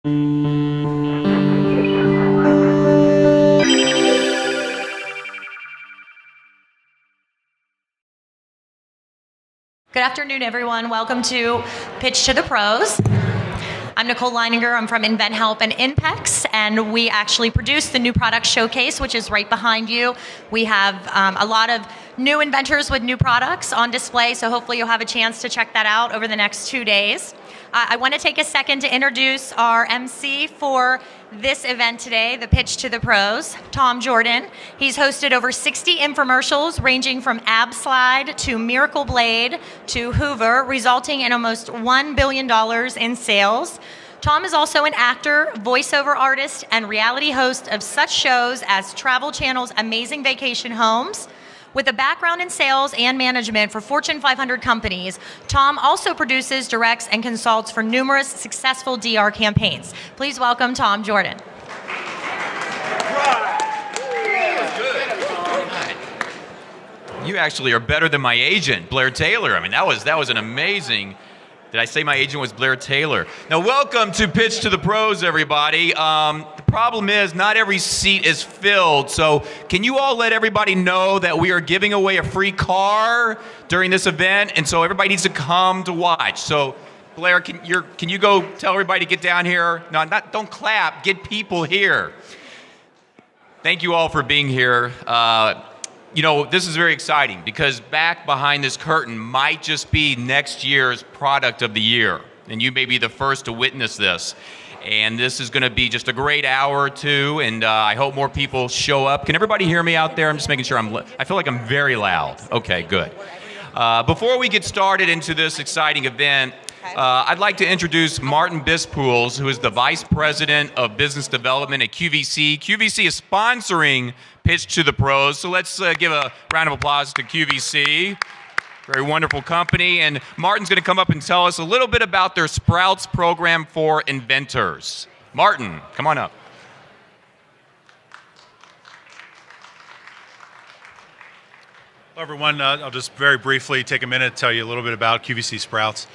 Good afternoon, everyone. Welcome to Pitch to the Pros. I'm Nicole Leininger. I'm from InventHelp and InPEX, and we actually produce the new product showcase, which is right behind you. We have a lot of new inventors with new products on display, so hopefully you'll have a chance to check that out over the next 2 days. I want to take a second to introduce our MC for this event today, the Pitch to the Pros, Tom Jordan. He's hosted over 60 infomercials ranging from AbSlide to Miracle Blade to Hoover, resulting in almost $1 billion in sales. Tom is also an actor, voiceover artist, and reality host of such shows as Travel Channel's Amazing Vacation Homes. With a background in sales and management for Fortune 500 companies, Tom also produces, directs, and consults for numerous successful DR campaigns. Please welcome Tom Jordan. You actually are better than my agent, Blair Taylor. I mean, that was an amazing... Did I say my agent was Blair Taylor? Now, welcome to Pitch to the Pros, everybody. The problem is not every seat is filled, so can you all let everybody know that we are giving away a free car during this event, and so everybody needs to come to watch. So, Blair, can you go tell everybody to get down here? No, don't clap. Get people here. Thank you all for being here. You know, this is very exciting because back behind this curtain might just be next year's product of the year. And you may be the first to witness this. And this is going to be just a great hour or two, and I hope more people show up. Can everybody hear me out there? I'm just making sure I feel like I'm very loud. Okay, good. Before we get started into this exciting event, I'd like to introduce Martin Bispools, who is the Vice President of Business Development at QVC. QVC is sponsoring Pitch to the Pros, so let's give a round of applause to QVC. Very wonderful company, and Martin's going to come up and tell us a little bit about their Sprouts program for inventors. Martin, come on up. Hello, everyone. I'll just very briefly take a minute to tell you a little bit about QVC Sprouts.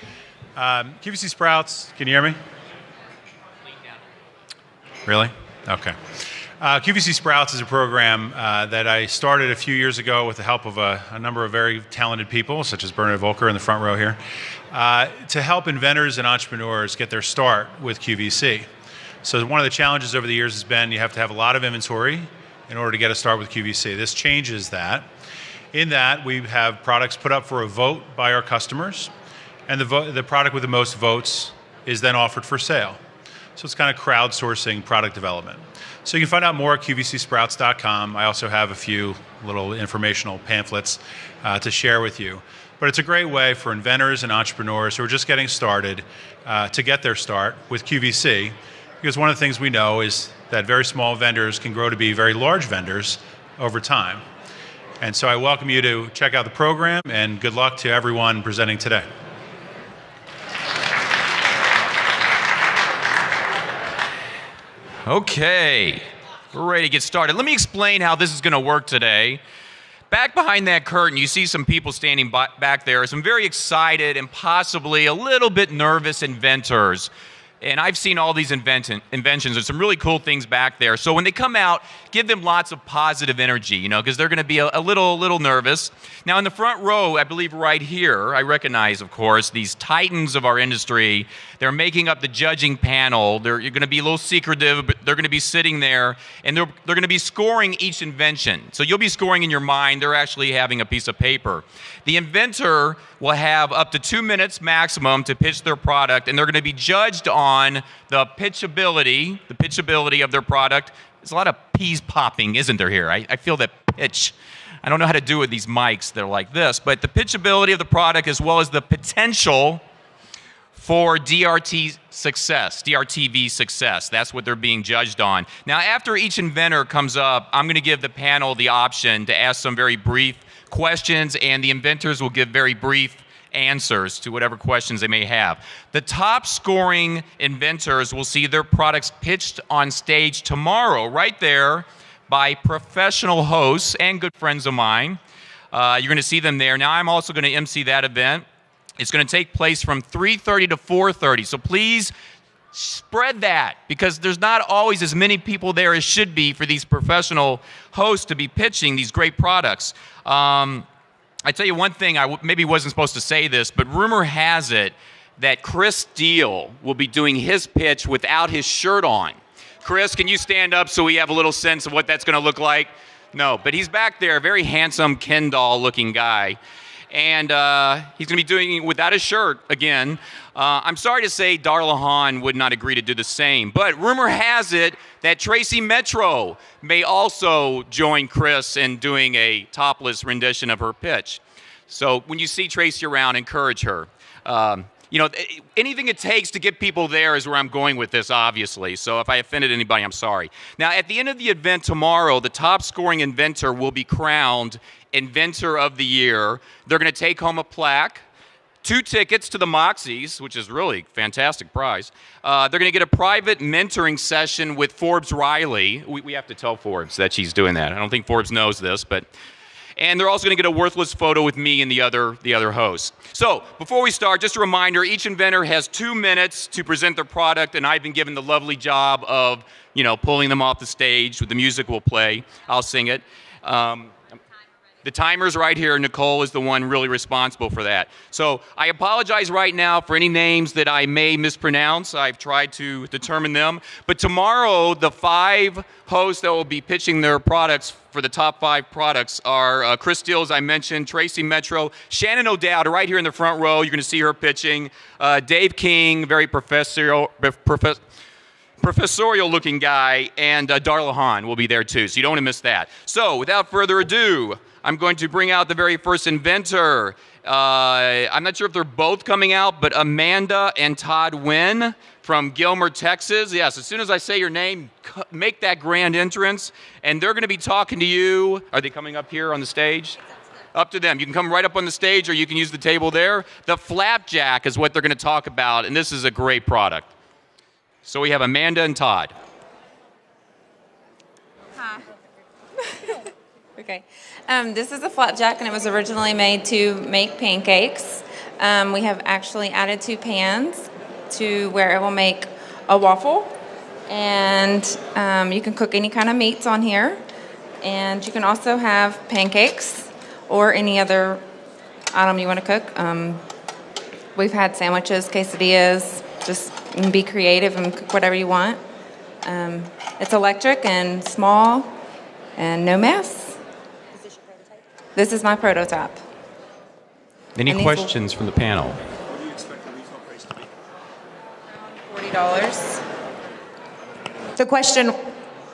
QVC Sprouts, can you hear me? Really? Okay. QVC Sprouts is a program that I started a few years ago with the help of a number of very talented people, such as Bernard Volker in the front row here, to help inventors and entrepreneurs get their start with QVC. So one of the challenges over the years has been you have to have a lot of inventory in order to get a start with QVC. This changes that. In that, we have products put up for a vote by our customers, and the product with the most votes is then offered for sale. So it's kind of crowdsourcing product development. So you can find out more at qvcsprouts.com. I also have a few little informational pamphlets to share with you. But it's a great way for inventors and entrepreneurs who are just getting started to get their start with QVC, because one of the things we know is that very small vendors can grow to be very large vendors over time. And so I welcome you to check out the program, and good luck to everyone presenting today. Okay, we're ready to get started. Let me explain how this is going to work today. Back behind that curtain, you see some people standing back there, some very excited and possibly a little bit nervous inventors. And I've seen all these inventions. There's some really cool things back there. So when they come out, give them lots of positive energy, you know, because they're going to be a little nervous. Now, in the front row, I believe right here, I recognize, of course, these titans of our industry. They're making up the judging panel. You're going to be a little secretive, but they're going to be sitting there, and they're going to be scoring each invention. So you'll be scoring in your mind. They're actually having a piece of paper. The inventor will have up to 2 minutes maximum to pitch their product, and they're going to be judged on the pitchability of their product. There's a lot of peas popping, isn't there here? I feel that pitch. I don't know how to do it with these mics that are like this, but the pitchability of the product as well as the potential for DRTV success. That's what they're being judged on. Now, after each inventor comes up, I'm going to give the panel the option to ask some very brief questions, and the inventors will give very brief answers to whatever questions they may have. The top scoring inventors will see their products pitched on stage tomorrow, right there, by professional hosts and good friends of mine. You're going to see them there. Now, I'm also going to MC that event. It's going to take place from 3:30 to 4:30, so please spread that, because there's not always as many people there as should be for these professional hosts to be pitching these great products. I tell you one thing, maybe wasn't supposed to say this, but rumor has it that Chris Steele will be doing his pitch without his shirt on. Chris, can you stand up so we have a little sense of what that's going to look like? No, but he's back there, a very handsome Ken doll looking guy. And he's going to be doing it without his shirt again. I'm sorry to say Darla Hahn would not agree to do the same, but rumor has it that Tracy Metro may also join Chris in doing a topless rendition of her pitch. So when you see Tracy around, encourage her. Anything it takes to get people there is where I'm going with this, obviously. So if I offended anybody, I'm sorry. Now, at the end of the event tomorrow, the top scoring inventor will be crowned Inventor of the Year. They're going to take home a plaque, 2 tickets to the Moxies, which is really a fantastic prize. They're going to get a private mentoring session with Forbes Riley. We have to tell Forbes that she's doing that. I don't think Forbes knows this, but... And they're also going to get a worthless photo with me and the other hosts. So before we start, just a reminder, each inventor has 2 minutes to present their product, and I've been given the lovely job of, pulling them off the stage. The music will play. I'll sing it. The timer's right here. Nicole is the one really responsible for that. So I apologize right now for any names that I may mispronounce. I've tried to determine them. But tomorrow, the 5 hosts that will be pitching their products for the top 5 products are Chris Steele, as I mentioned, Tracy Metro, Shannon O'Dowd, right here in the front row. You're going to see her pitching. Dave King, very professorial looking guy, and Darla Hahn will be there too, so you don't want to miss that. So without further ado, I'm going to bring out the very first inventor. I'm not sure if they're both coming out, but Amanda and Todd Wynn from Gilmer, Texas. Yes, as soon as I say your name, make that grand entrance, and they're going to be talking to you. Are they coming up here on the stage? Up to them. You can come right up on the stage, or you can use the table there. The Flapjack is what they're going to talk about, and this is a great product. So we have Amanda and Todd. Hi. Okay. This is a flapjack, and it was originally made to make pancakes. We have actually added 2 pans to where it will make a waffle. And you can cook any kind of meats on here. And you can also have pancakes or any other item you want to cook. We've had sandwiches, quesadillas, just you can be creative and cook whatever you want. It's electric and small and no mess. This is my prototype. Any questions from the panel? What do you expect the retail price to be? $40.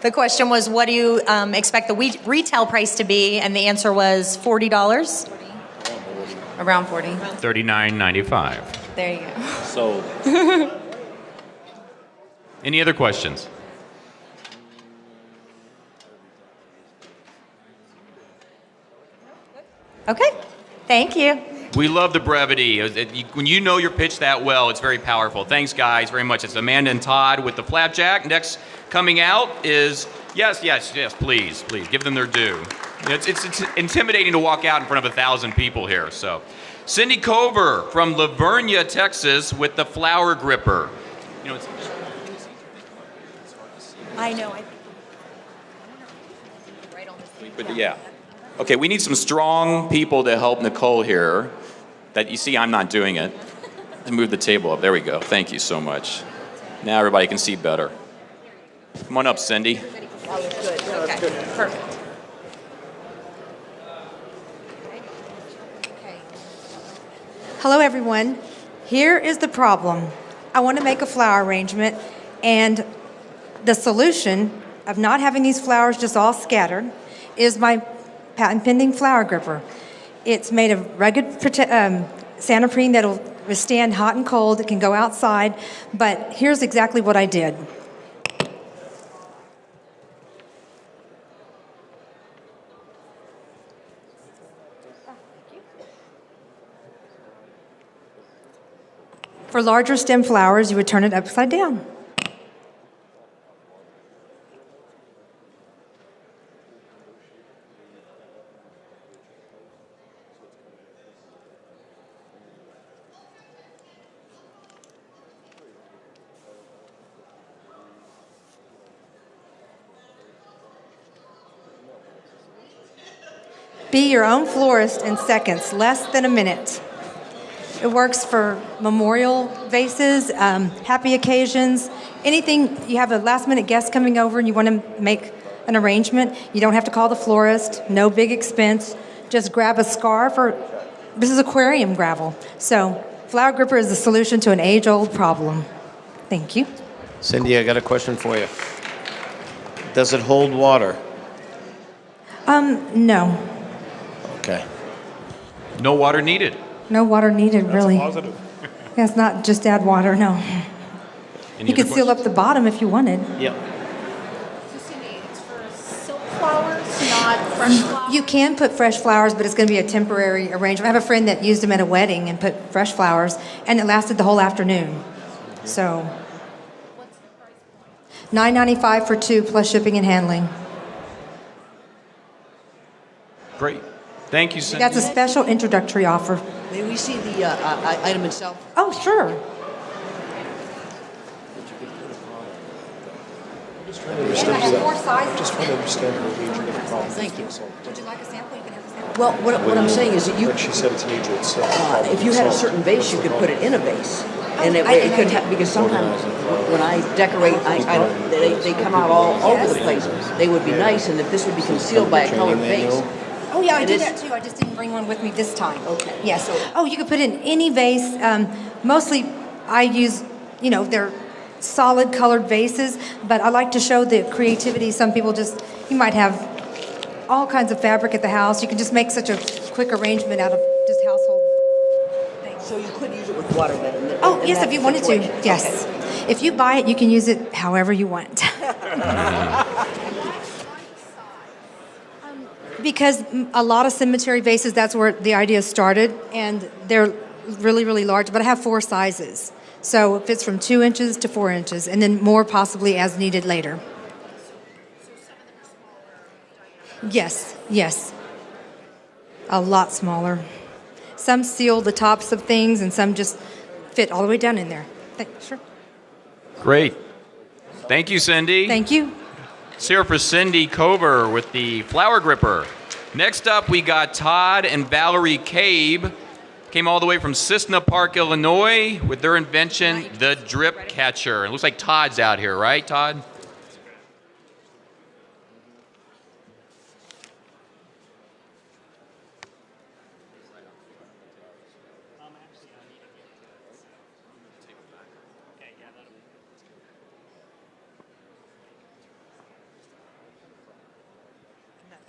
The question was, what do you expect the retail price to be? And the answer was $40. Around 40. $39.95. There you go. So, Any other questions? Okay, thank you. We love the brevity. When you know your pitch that well, it's very powerful. Thanks, guys, very much. It's Amanda and Todd with the Flapjack. Next coming out is, yes, please, give them their due. It's intimidating to walk out in front of 1,000 people here. So, Cindy Cover from Lavernia, Texas with the Flower Gripper. I know. But yeah. Okay, we need some strong people to help Nicole here. That you see, I'm not doing it. Let's move the table up. There we go. Thank you so much. Now everybody can see better. Come on up, Cindy. Okay, perfect. Hello everyone. Here is the problem. I want to make a flower arrangement, and the solution of not having these flowers just all scattered is my patent pending flower gripper. It's made of rugged Santoprene that'll withstand hot and cold. It can go outside, but here's exactly what I did. For larger stem flowers, you would turn it upside down. Be your own florist in seconds, less than a minute. It works for memorial vases, happy occasions, anything. You have a last minute guest coming over and you want to make an arrangement. You don't have to call the florist, no big expense. Just grab a scarf, or this is aquarium gravel. So Flower Gripper is the solution to an age-old problem. Thank you. Cindy, I got a question for you. Does it hold water? No. Okay. No water needed. No water needed, really. That's a positive. Yeah, it's not just add water, no. Any You could other seal up questions? the bottom if you wanted. Yep. It's for silk flowers, not fresh flowers. You can put fresh flowers, but it's going to be a temporary arrangement. I have a friend that used them at a wedding and put fresh flowers, and it lasted the whole afternoon. So, $9.95 for 2 plus shipping and handling. Great. Thank you, Cindy. That's a special introductory offer. May we see the item itself? Oh, sure. And I have 4 sizes. Just trying to understand her age and the problem. Thank you. Would you like a sample? You can have a sample. Well, what I'm saying is that you, Like she said, it's an age itself. if you had a certain vase, you could put it in a vase. And it could have, because sometimes when I decorate, they come out all over the place. They would be nice, and if this would be concealed by a colored vase. Oh, yeah, I It do is- that too. I just didn't bring one with me this time. Okay. Yes. Oh, you could put it in any vase. Mostly I use, they're solid colored vases, but I like to show the creativity. Some people you might have all kinds of fabric at the house. You can just make such a quick arrangement out of just household things. So you could use it with water then? Oh, yes, if you wanted to. Yes. Okay. If you buy it, you can use it however you want. Because a lot of cemetery vases, that's where the idea started, and they're really, really large, but I have 4 sizes. So it fits from 2 inches to 4 inches, and then more possibly as needed later. Yes, yes. A lot smaller. Some seal the tops of things, and some just fit all the way down in there. Sure. Great. Thank you, Cindy. Thank you. Let's hear it for Cindy Kober with the Flower Gripper. Next up, we got Todd and Valerie Cabe. Came all the way from Cissna Park, Illinois, with their invention, the Drip Catcher. It looks like Todd's out here, right, Todd?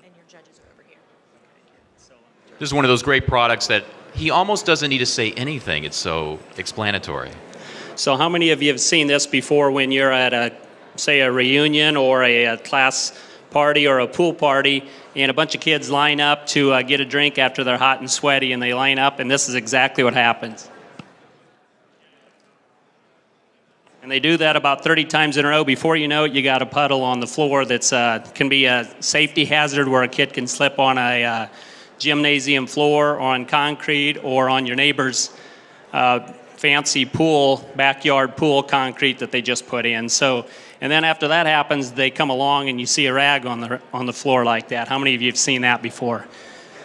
And your judges are over here. This is one of those great products that he almost doesn't need to say anything. It's so explanatory. So how many of you have seen this before when you're at say a reunion or a class party or a pool party, and a bunch of kids line up to get a drink after they're hot and sweaty, and they line up, and this is exactly what happens. And they do that about 30 times in a row. Before you know it, you got a puddle on the floor that's can be a safety hazard where a kid can slip on a gymnasium floor, or on concrete, or on your neighbor's fancy pool, backyard pool concrete that they just put in. So, and then after that happens, they come along and you see a rag on the floor like that. How many of you have seen that before?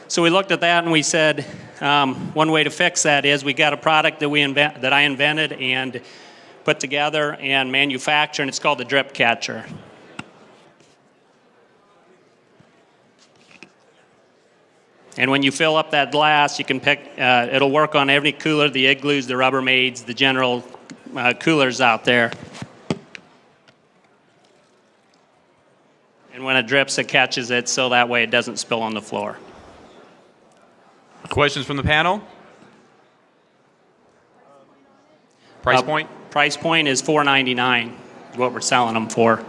So we looked at that and we said, one way to fix that is we got a product that I invented and put together and manufacture, and it's called the Drip Catcher. And when you fill up that glass, you can pick, it'll work on every cooler, the Igloos, the Rubbermaids, the general coolers out there. And when it drips, it catches it, so that way it doesn't spill on the floor. Questions from the panel? Price point? Price point is $4.99, what we're selling them for.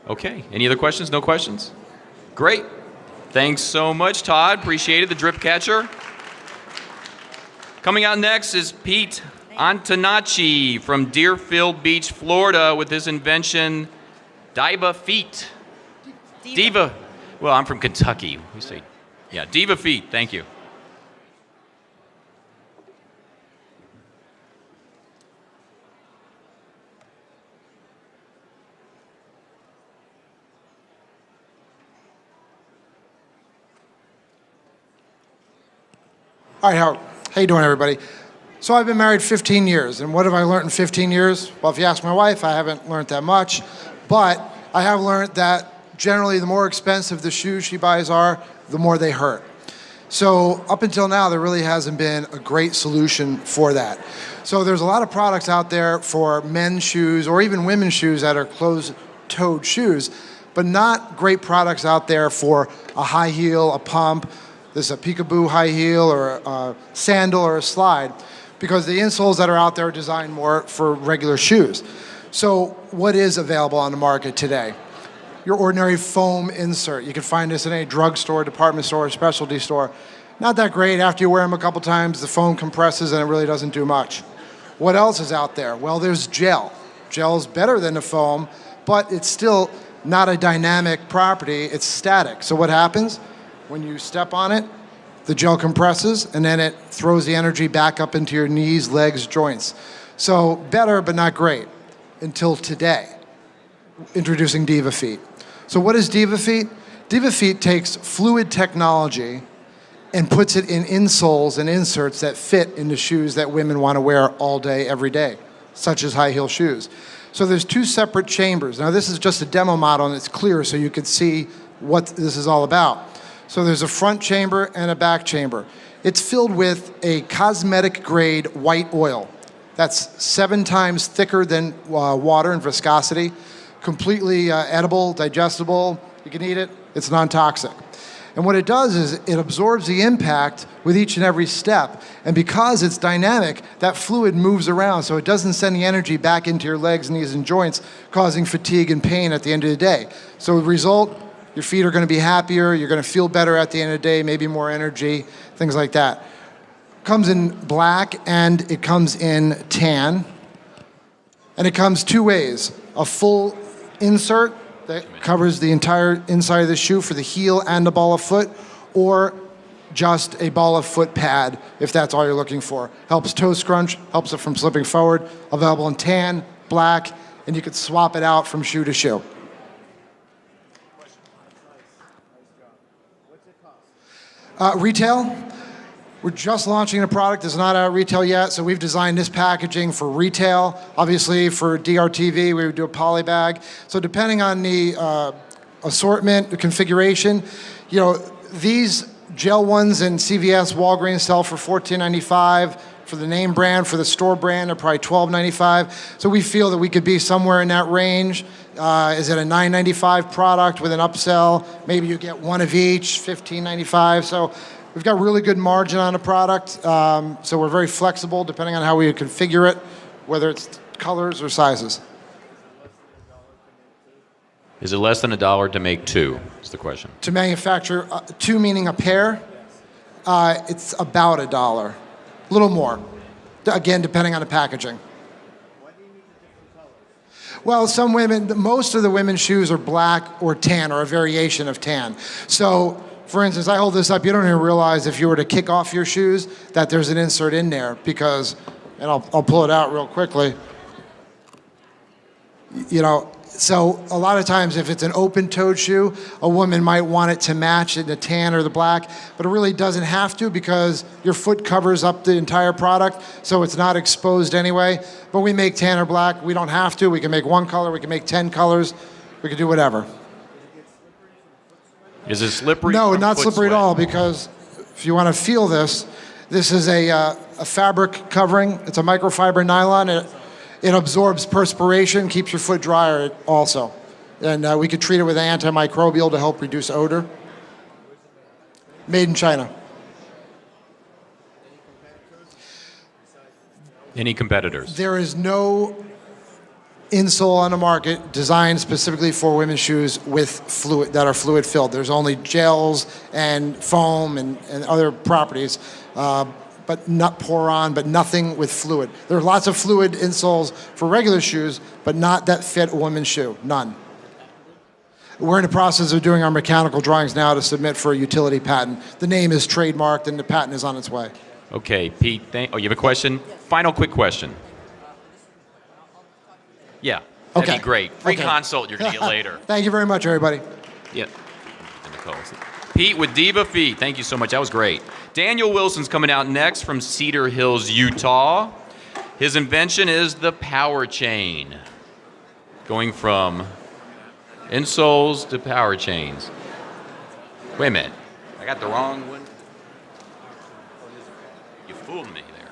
Okay. Any other questions? No questions? Great. Thanks so much, Todd. Appreciate it. The Drip Catcher. Coming out next is Pete Antonacci from Deerfield Beach, Florida, with his invention, Diva Feet. Diva. Well, I'm from Kentucky. We say, yeah, Diva Feet. Thank you. All right, Howard. How you doing, everybody? So I've been married 15 years, and what have I learned in 15 years? Well, if you ask my wife, I haven't learned that much, but I have learned that generally the more expensive the shoes she buys are, the more they hurt. So up until now, there really hasn't been a great solution for that. So there's a lot of products out there for men's shoes or even women's shoes that are closed-toed shoes, but not great products out there for a high heel, a pump, this a peekaboo high heel or a sandal or a slide, because the insoles that are out there are designed more for regular shoes. So what is available on the market today? Your ordinary foam insert. You can find this in any drugstore, department store, specialty store. Not that great. After you wear them a couple times, the foam compresses and it really doesn't do much. What else is out there? Well, there's gel. Gel's better than the foam, but it's still not a dynamic property. It's static. So what happens? When you step on it, the gel compresses and then it throws the energy back up into your knees, legs, joints. So better, but not great until today. Introducing Diva Feet. So what is Diva Feet? Diva Feet takes fluid technology and puts it in insoles and inserts that fit into shoes that women want to wear all day, every day, such as high heel shoes. So there's two separate chambers. Now this is just a demo model and it's clear so you can see what this is all about. So there's a front chamber and a back chamber. It's filled with a cosmetic grade white oil. That's 7 times thicker than water in viscosity. Completely edible, digestible, you can eat it, it's non-toxic. And what it does is it absorbs the impact with each and every step. And because it's dynamic, that fluid moves around so it doesn't send the energy back into your legs, knees, and joints, causing fatigue and pain at the end of the day. So the result, your feet are going to be happier, you're going to feel better at the end of the day, maybe more energy, things like that. Comes in black and it comes in tan. And it comes 2 ways. A full insert that covers the entire inside of the shoe for the heel and the ball of foot, or just a ball of foot pad if that's all you're looking for. Helps toe scrunch, helps it from slipping forward. Available in tan, black, and you could swap it out from shoe to shoe. Retail. We're just launching a product. It's not out retail yet, so we've designed this packaging for retail. Obviously, for DRTV, we would do a poly bag. So depending on the assortment, the configuration, you know, these gel ones in CVS, Walgreens sell for $14.95. For the name brand, for the store brand, they're probably $12.95. So we feel that we could be somewhere in that range. Is it a $9.95 product with an upsell? Maybe you get one of each, $15.95. So we've got really good margin on the product, so we're very flexible depending on how we configure it, whether it's colors or sizes. Is it less than $1 to make 2? Is the question. To manufacture 2, meaning a pair, it's about $1, a little more. Again, depending on the packaging. Well, some women, most of the women's shoes are black or tan or a variation of tan. So, for instance, I hold this up, you don't even realize if you were to kick off your shoes that there's an insert in there because, and I'll pull it out real quickly. You know, so a lot of times if it's an open-toed shoe, a woman might want it to match in the tan or the black, but it really doesn't have to because your foot covers up the entire product, so it's not exposed anyway. But we make tan or black. We don't have to. We can make 1 color. We can make 10 colors. We can do whatever. Is it slippery? No, not slippery at all, because if you want to feel this, this is a fabric covering. It's a microfiber nylon. It absorbs perspiration, keeps your foot drier also. And we could treat it with antimicrobial to help reduce odor. Made in China. Any competitors? There is no insole on the market designed specifically for women's shoes with fluid that are fluid filled. There's only gels and foam and other properties, but not pour on, but nothing with fluid. There are lots of fluid insoles for regular shoes, but not that fit a women's shoe. None. We're in the process of doing our mechanical drawings now to submit for a utility patent. The name is trademarked and the patent is on its way. Okay, Pete. You have a question? Final quick question. Yeah, that'd be great. Free consult you're going to get later. Thank you very much, everybody. Yeah. Pete with Diva Feet. Thank you so much. That was great. Daniel Wilson's coming out next from Cedar Hills, Utah. His invention is the power chain, going from insoles to power chains. Wait a minute, I got the wrong one. You fooled me there.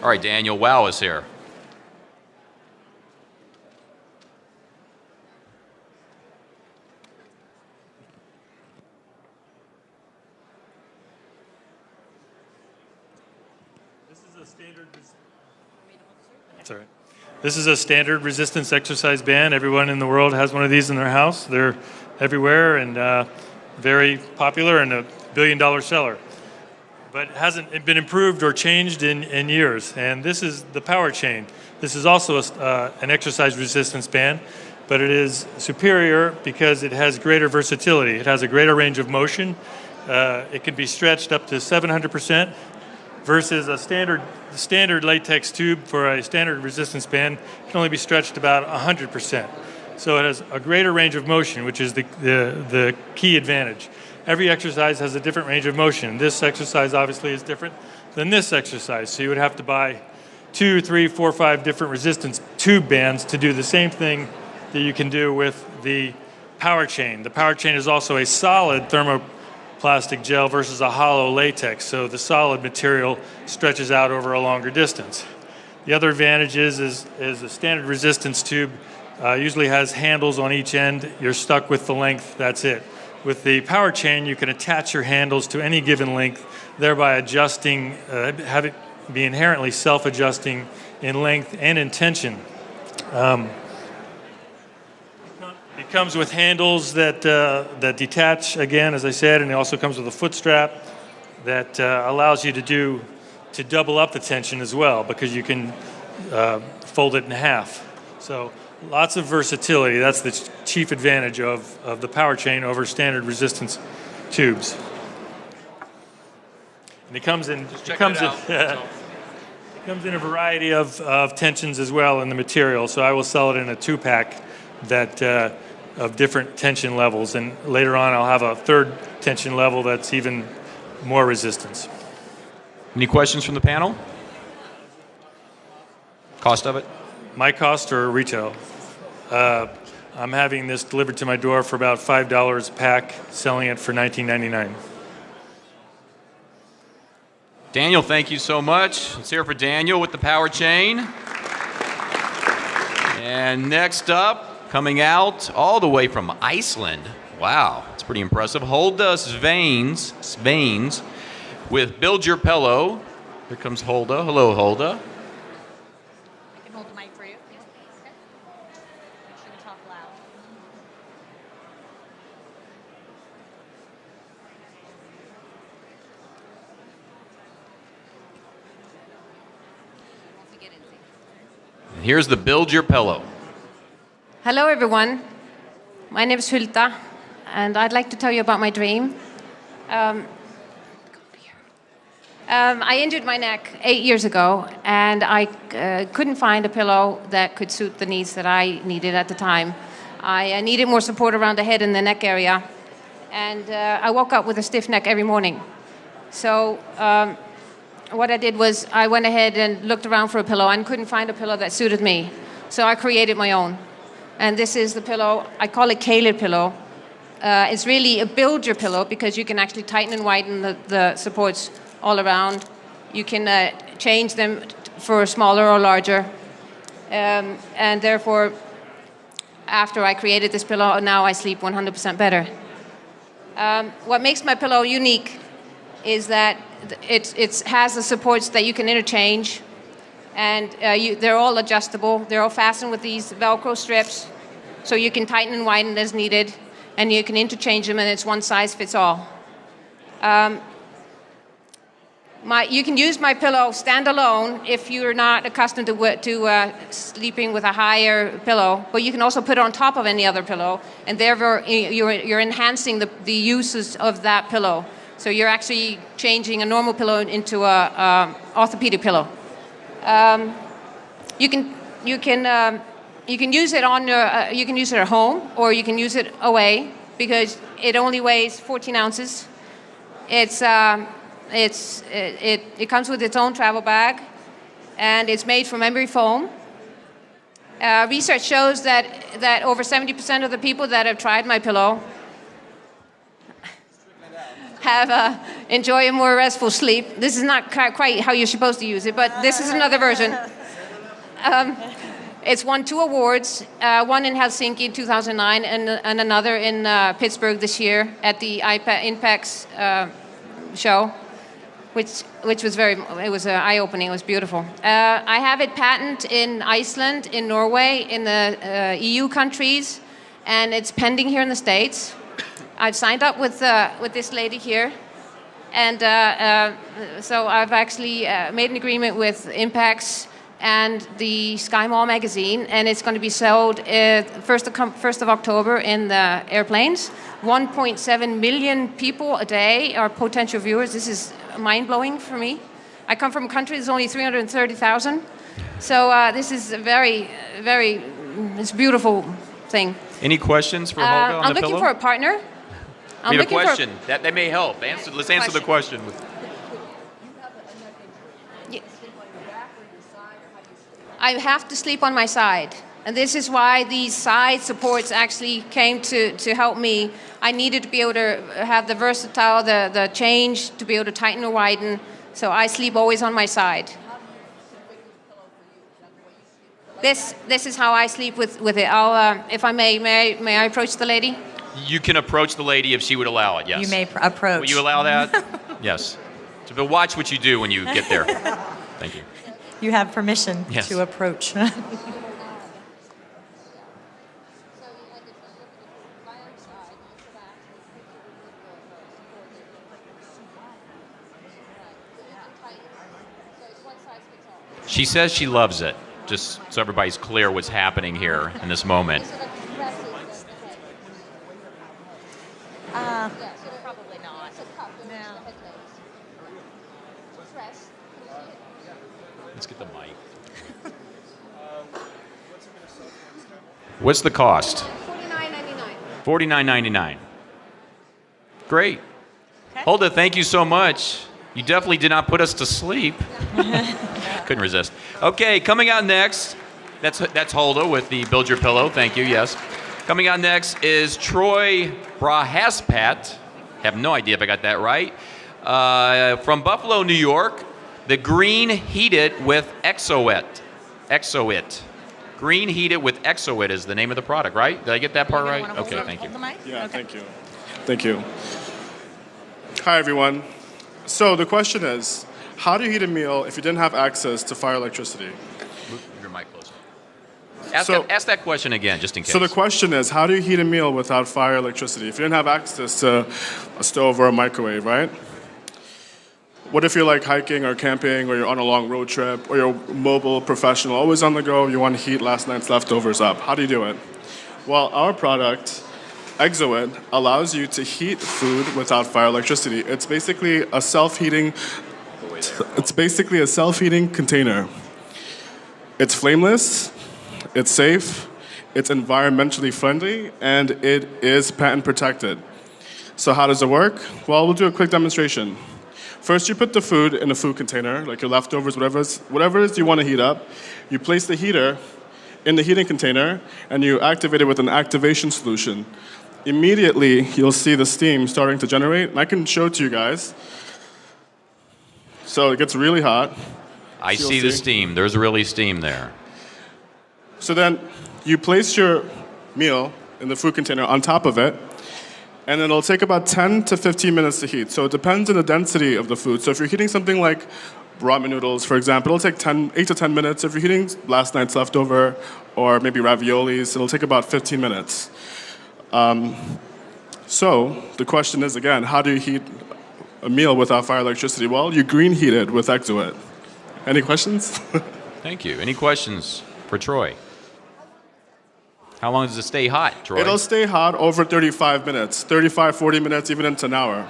All right, Daniel, wow is here. That's all right. This is a standard resistance exercise band. Everyone in the world has one of these in their house. They're everywhere and very popular and $1 billion seller. But hasn't been improved or changed in years. And this is the power chain. This is also an exercise resistance band, but it is superior because it has greater versatility. It has a greater range of motion. It can be stretched up to 700%. Versus a standard latex tube for a standard resistance band can only be stretched about 100%. So it has a greater range of motion, which is the key advantage. Every exercise has a different range of motion. This exercise obviously is different than this exercise. So you would have to buy 2, 3, 4, 5 different resistance tube bands to do the same thing that you can do with the power chain. The power chain is also a solid thermoplastic gel versus a hollow latex, so the solid material stretches out over a longer distance. The other advantage is a standard resistance tube usually has handles on each end. You're stuck with the length, that's it. With the power chain, you can attach your handles to any given length, thereby adjusting, have it be inherently self-adjusting in length and in tension. It comes with handles that detach, again, as I said, and it also comes with a foot strap that allows you to double up the tension as well, because you can fold it in half. So lots of versatility. That's the chief advantage of the power chain over standard resistance tubes. And it comes in a variety of tensions as well in the material. So I will sell it in a 2-pack that of different tension levels, and later on I'll have a third tension level that's even more resistance. Any questions from the panel? Cost of it? My cost or retail? I'm having this delivered to my door for about $5 a pack, selling it for $19.99. Daniel, thank you so much. Let's hear it for Daniel with the power chain. And next up, coming out all the way from Iceland. Wow, it's pretty impressive. Hulda Sveins with Build Your Pillow. Here comes Hulda. Hello, Hulda. I can hold the mic for you. Make sure to talk loud. Here's the Build Your Pillow. Hello, everyone. My name is Hulda, and I'd like to tell you about my dream. I injured my neck 8 years ago, and I couldn't find a pillow that could suit the needs that I needed at the time. I needed more support around the head and the neck area, and I woke up with a stiff neck every morning. So what I did was I went ahead and looked around for a pillow and couldn't find a pillow that suited me. So I created my own. And this is the pillow. I call it Caleb pillow. It's really a build your pillow because you can actually tighten and widen the supports all around. You can change them for smaller or larger. And therefore, after I created this pillow, now I sleep 100% better. What makes my pillow unique is that it has the supports that you can interchange, and they're all adjustable. They're all fastened with these Velcro strips, so you can tighten and widen as needed, and you can interchange them, and it's one size fits all. You can use my pillow standalone if you're not accustomed to sleeping with a higher pillow, but you can also put it on top of any other pillow, and therefore you're enhancing the uses of that pillow. So you're actually changing a normal pillow into a orthopedic pillow. You can use it you can use it at home, or you can use it away because it only weighs 14 ounces. It's It comes with its own travel bag, and it's made from memory foam. Research shows that over 70% of the people that have tried my pillow have enjoy a more restful sleep. This is not quite how you're supposed to use it, but this is another version. It's won 2 awards, one in Helsinki in 2009 and another in Pittsburgh this year at the INPEX show, which was eye-opening. It was beautiful. I have it patented in Iceland, in Norway, in the EU countries, and it's pending here in the States. I've signed up with this lady here, and so I've actually made an agreement with INPEX and the Sky Mall magazine, and it's going to be sold 1st of October in the airplanes. 1.7 million people a day are potential viewers. This is mind-blowing for me. I come from a country that's only 330,000, so this is a very, very, it's a beautiful thing. Any questions for Holga on I'm the looking pillow? for a partner. We have a question. That may help. Let's answer the question. I have to sleep on my side. And this is why these side supports actually came to help me. I needed to be able to have the versatile, the change, to be able to tighten or widen. So I sleep always on my side. This is how I sleep with it. I'll, if I may I approach the lady? You can approach the lady if she would allow it, yes. You may approach. Will you allow that? Yes. So, but watch what you do when you get there. Thank you. You have permission Yes. to approach. She says she loves it, just so everybody's clear what's happening here in this moment. Probably not. Let's get the mic. What's the cost? $49.99. Great. Hulda, thank you so much. You definitely did not put us to sleep. Couldn't resist. Okay, coming out next, that's Hulda with the Build Your Pillow. Thank you, yes. Coming out next is Troy Brahaspat. Have no idea if I got that right. From Buffalo, New York, the Green Heated with Exoit. Exoit. Green Heated with Exoit is the name of the product, right? Did I get that part right? Okay, thank you. Yeah, thank you. Thank you. Hi, everyone. So the question is, how do you heat a meal if you didn't have access to fire electricity? Move your mic closer. Ask that question again, just in case. So the question is, how do you heat a meal without fire electricity? If you didn't have access to a stove or a microwave, right? What if you're like hiking or camping, or you're on a long road trip, or you're a mobile professional, always on the go, you want to heat last night's leftovers up? How do you do it? Well, our product, Exoit, allows you to heat food without fire electricity. It's basically a self-heating container. It's flameless, it's safe, it's environmentally friendly, and it is patent protected. So how does it work? Well, we'll do a quick demonstration. First, you put the food in a food container, like your leftovers, whatever it is you want to heat up. You place the heater in the heating container, and you activate it with an activation solution. Immediately, you'll see the steam starting to generate, and I can show it to you guys. So it gets really hot. I see the steam. There's really steam there. So then you place your meal in the food container on top of it, and it'll take about 10 to 15 minutes to heat. So it depends on the density of the food. So if you're heating something like ramen noodles, for example, it'll take 8 to 10 minutes. If you're heating last night's leftover, or maybe raviolis, it'll take about 15 minutes. So the question is, again, how do you heat a meal without fire electricity? Well, you green heat it with Exoit. Any questions? Thank you. Any questions for Troy? How long does it stay hot, Troy? It'll stay hot over 35 minutes, 35, 40 minutes, even into an hour.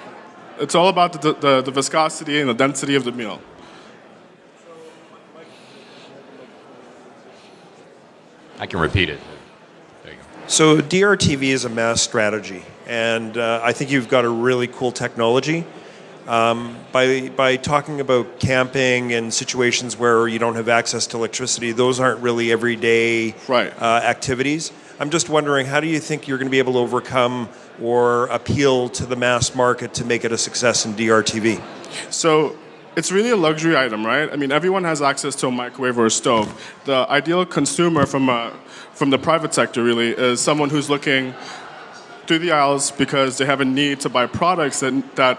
It's all about the viscosity and the density of the meal. I can repeat it. There you go. So DRTV is a mass strategy, and I think you've got a really cool technology. By talking about camping and situations where you don't have access to electricity, those aren't really everyday activities. I'm just wondering, how do you think you're going to be able to overcome or appeal to the mass market to make it a success in DRTV? So it's really a luxury item, right? I mean, everyone has access to a microwave or a stove. The ideal consumer from the private sector really is someone who's looking through the aisles because they have a need to buy products that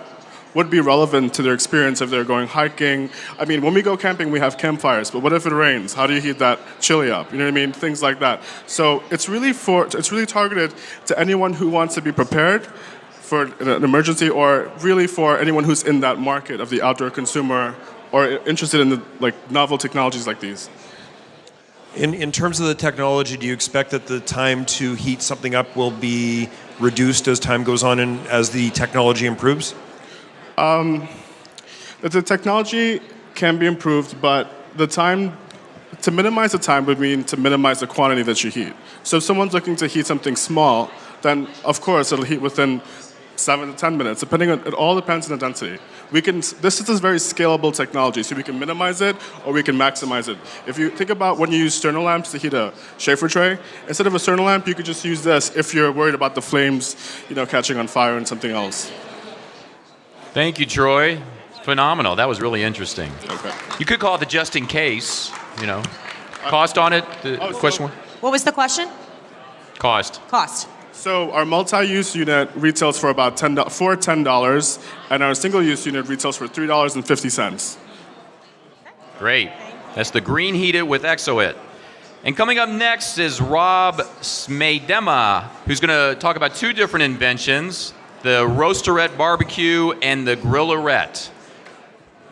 would be relevant to their experience if they're going hiking. I mean, when we go camping, we have campfires, but what if it rains? How do you heat that chili up? You know what I mean? Things like that. So it's really targeted to anyone who wants to be prepared for an emergency, or really for anyone who's in that market of the outdoor consumer or interested in novel technologies like these. In terms of the technology, do you expect that the time to heat something up will be reduced as time goes on and as the technology improves? The technology can be improved, but to minimize the time would mean to minimize the quantity that you heat. So if someone's looking to heat something small, then of course it'll heat within 7 to 10 minutes, it all depends on the density. This is a very scalable technology, so we can minimize it or we can maximize it. If you think about when you use Sterno lamps to heat a Schaefer tray, instead of a Sterno lamp, you could just use this if you're worried about the flames, catching on fire and something else. Thank you, Troy. Phenomenal. That was really interesting. Okay. You could call it the just in case, Cost on it? Question one? What was the question? Cost. Cost. So our multi-use unit retails for about $10, and our single-use unit retails for $3.50. Great. That's the Green Heated with Exoit. And coming up next is Rob Smejdema, who's going to talk about two different inventions, the Roasterette Barbecue and the Grillerette.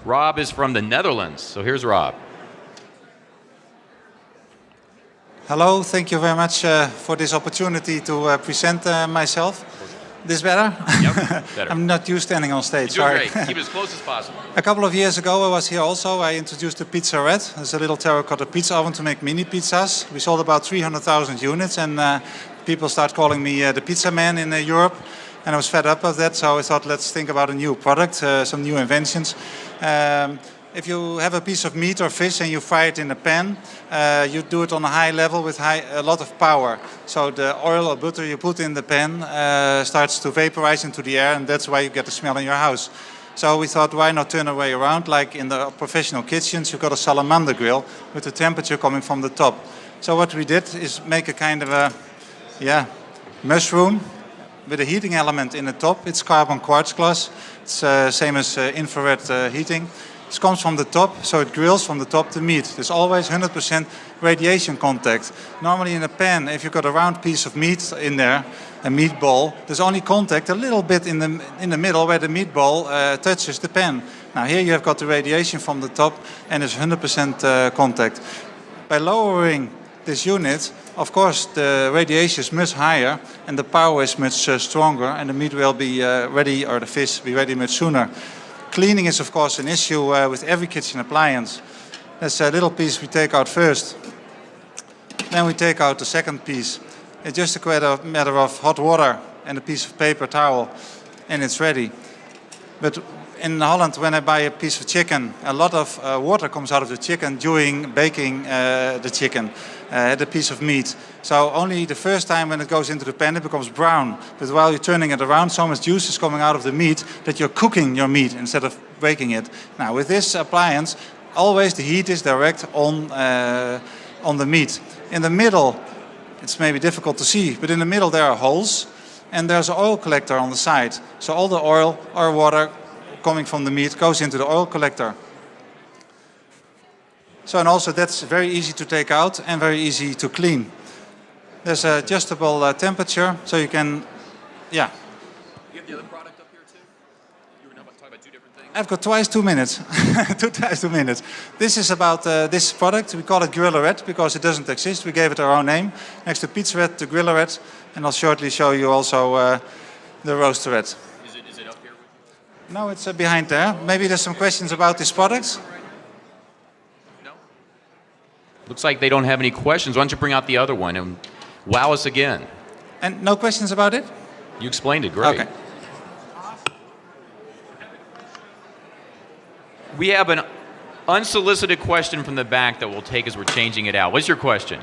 Rob is from the Netherlands, so here's Rob. Hello, thank you very much for this opportunity to present myself. This better? Yep, better. I'm not used to standing on stage. You're doing Sorry. great. Keep it as close as possible. A couple of years ago, I was here also. I introduced the Pizzarette. It's a little terracotta pizza oven to make mini pizzas. We sold about 300,000 units, and people start calling me the pizza man in Europe. And I was fed up of that, so I thought, let's think about a new product, some new inventions. If you have a piece of meat or fish and you fry it in a pan, you do it on a high level with a lot of power. So the oil or butter you put in the pan starts to vaporize into the air, and that's why you get the smell in your house. So we thought, why not turn it way around? Like in the professional kitchens, you've got a salamander grill with the temperature coming from the top. So what we did is make a kind of a mushroom with a heating element in the top. It's carbon quartz glass. It's same as infrared heating. It comes from the top, so it grills from the top the meat. There's always 100% radiation contact. Normally in a pan, if you've got a round piece of meat in there, a meatball, there's only contact a little bit in the middle where the meatball touches the pan. Now here you have got the radiation from the top and there's 100% contact. By lowering this unit, of course the radiation is much higher and the power is much stronger, and the meat will be ready, or the fish be ready much sooner. Cleaning is of course an issue with every kitchen appliance. There's a little piece we take out first. Then we take out the second piece. It's just a matter of hot water and a piece of paper towel, and it's ready. But in Holland, when I buy a piece of chicken, a lot of water comes out of the chicken during baking the chicken, the piece of meat. So only the first time when it goes into the pan, it becomes brown. But while you're turning it around, so much juice is coming out of the meat that you're cooking your meat instead of baking it. Now, with this appliance, always the heat is direct on the meat. In the middle, it's maybe difficult to see, but in the middle there are holes, and there's an oil collector on the side. So all the oil or water coming from the meat goes into the oil collector. So, and also that's very easy to take out and very easy to clean. There's an adjustable temperature, so you can, yeah. You have the other product up here too? You were talking about two different things? I've got twice 2 minutes. Twice 2 minutes. This is about this product. We call it Grillerette because it doesn't exist. We gave it our own name. Next to Pizzarette, the Grillerette. And I'll shortly show you also the Roasterette. Is it up here with you? No, it's behind there. Maybe there's some questions about this product. No? Looks like they don't have any questions. Why don't you bring out the other one and wow us again? And no questions about it? You explained it great. Okay. We have an unsolicited question from the back that we'll take as we're changing it out. What's your question?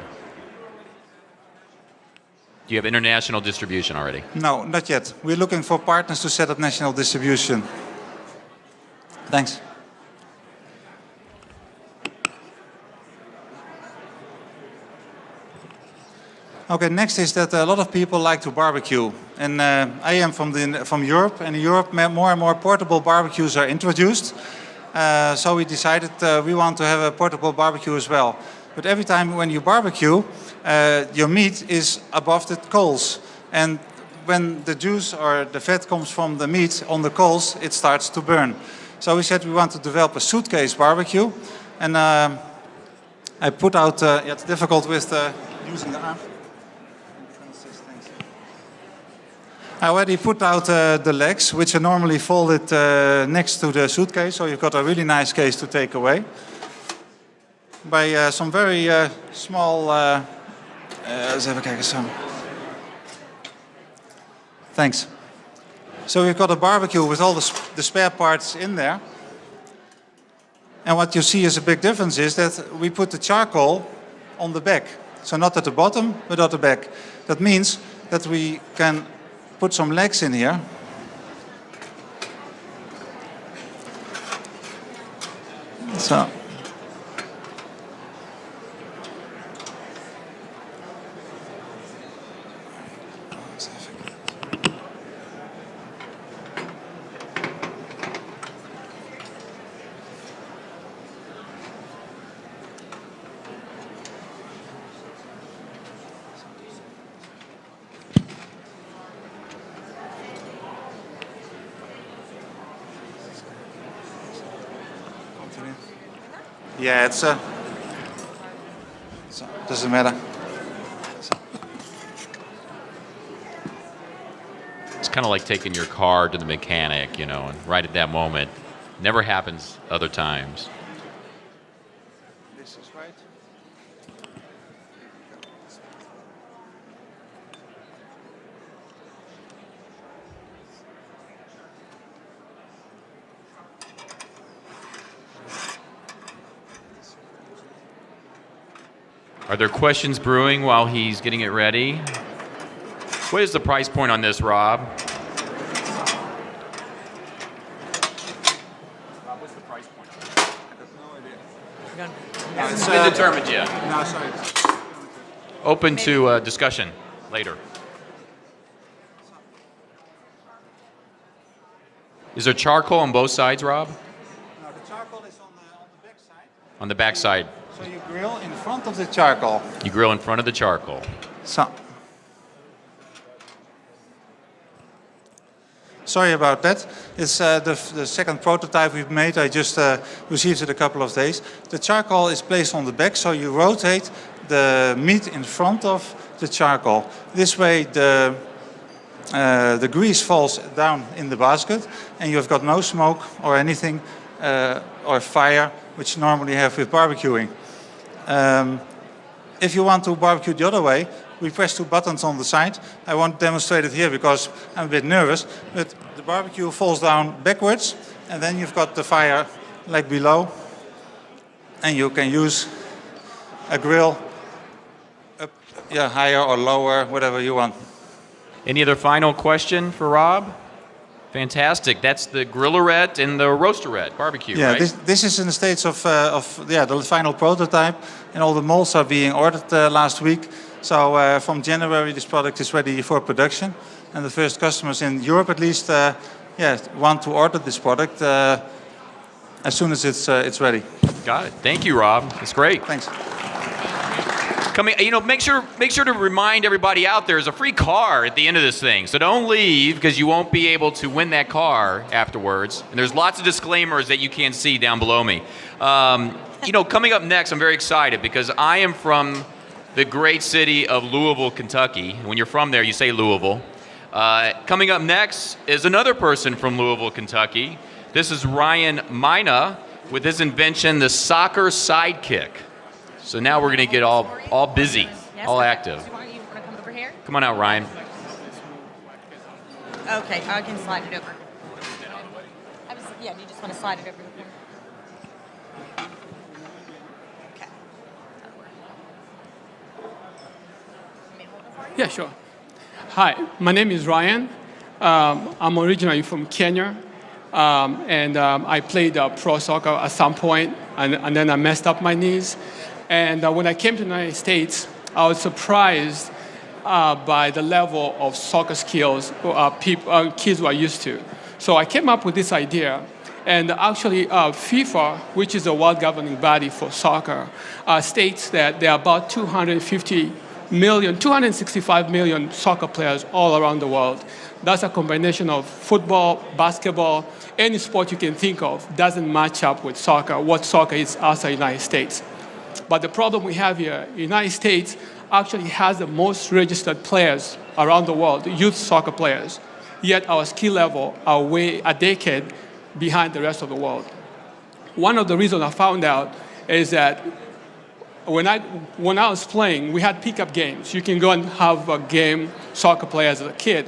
Do you have international distribution already? No, not yet. We're looking for partners to set up national distribution. Thanks. Okay, next is that a lot of people like to barbecue. And I am from Europe, and in Europe more and more portable barbecues are introduced. So we decided we want to have a portable barbecue as well. But every time when you barbecue, your meat is above the coals. And when the juice or the fat comes from the meat on the coals, it starts to burn. So we said we want to develop a suitcase barbecue. And I put out, it's difficult with using the arm. I already put out the legs, which are normally folded next to the suitcase, so you've got a really nice case to take away. By some very small... eens even kijken zo. Thanks. So we've got a barbecue with all the spare parts in there. And what you see as a big difference is that we put the charcoal on the back. So not at the bottom, but at the back. That means that we can put some legs in here. So. Yeah, it's doesn't matter. It's kind of like taking your car to the mechanic, you know, and right at that moment. Never happens other times. This is right. Are there questions brewing while he's getting it ready? What is the price point on this, Rob? What's the price point? I have no idea. It's been determined yet. No, sorry. Open to discussion later. Is there charcoal on both sides, Rob? No, the charcoal is on the back side. On the back side. So you grill in front of the charcoal. You grill in front of the charcoal. So. Sorry about that. It's the second prototype we've made. I just received it a couple of days. The charcoal is placed on the back, so you rotate the meat in front of the charcoal. This way the grease falls down in the basket and you've got no smoke or anything or fire, which you normally have with barbecuing. If you want to barbecue the other way, we press two buttons on the side. I won't demonstrate it here because I'm a bit nervous, but the barbecue falls down backwards and then you've got the fire like below and you can use a grill up, higher or lower, whatever you want. Any other final question for Rob? Fantastic. That's the Grillerette and the Roasterette barbecue, yeah, right? this is in the states of the final prototype, and all the molds are being ordered last week. So from January, this product is ready for production, and the first customers in Europe, at least, want to order this product as soon as it's ready. Got it. Thank you, Rob. That's great. Thanks. Coming, make sure to remind everybody out there, there's a free car at the end of this thing. So don't leave because you won't be able to win that car afterwards. And there's lots of disclaimers that you can't see down below me. Coming up next, I'm very excited because I am from the great city of Louisville, Kentucky. When you're from there, you say Louisville. Coming up next is another person from Louisville, Kentucky. This is Ryan Mina with his invention, the soccer sidekick. So now we're going to get all busy, all active. You want to come over here? Come on out, Ryan. Okay, I can slide it over. Do you just want to slide it over here? Yeah, sure. Hi, my name is Ryan. I'm originally from Kenya, and I played pro soccer at some point, and then I messed up my knees. And when I came to the United States, I was surprised by the level of soccer skills kids were used to. So I came up with this idea. And actually, FIFA, which is the world governing body for soccer, states that there are about 265 million soccer players all around the world. That's a combination of football, basketball, any sport you can think of doesn't match up with soccer, what soccer is outside the United States. But the problem we have here, the United States actually has the most registered players around the world, youth soccer players, yet our skill level are way a decade behind the rest of the world. One of the reasons I found out is that when I was playing, we had pickup games. You can go and have a game, soccer players as a kid.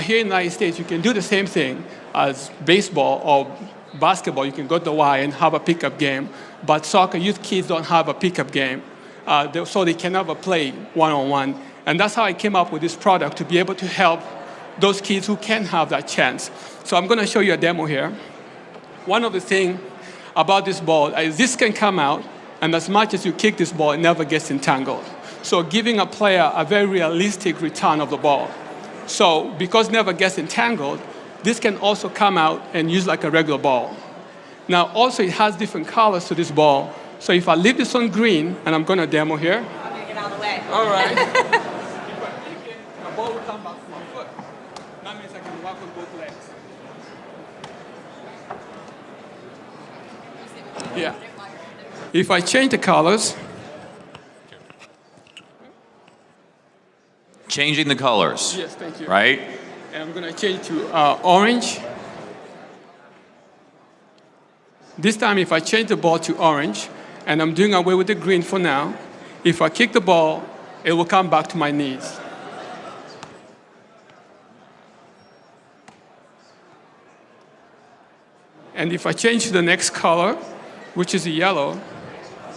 Here in the United States, you can do the same thing as baseball or basketball. You can go to the Y and have a pickup game. But soccer, youth kids don't have a pickup game, so they can never play one-on-one. And that's how I came up with this product, to be able to help those kids who can have that chance. So I'm going to show you a demo here. One of the things about this ball is this can come out, and as much as you kick this ball, it never gets entangled. So giving a player a very realistic return of the ball. So because it never gets entangled, this can also come out and use like a regular ball. Now also it has different colors to this ball. So if I leave this on green, and I'm going to demo here. I'm going to get out of the way. All right. If I kick it, the ball will come back to my foot. That means I can walk with both legs. Yeah. If I change the colors. Changing the colors. Yes, thank you. Right? And I'm going to change to orange. This time, if I change the ball to orange, and I'm doing away with the green for now, if I kick the ball, it will come back to my knees. And if I change to the next color, which is the yellow.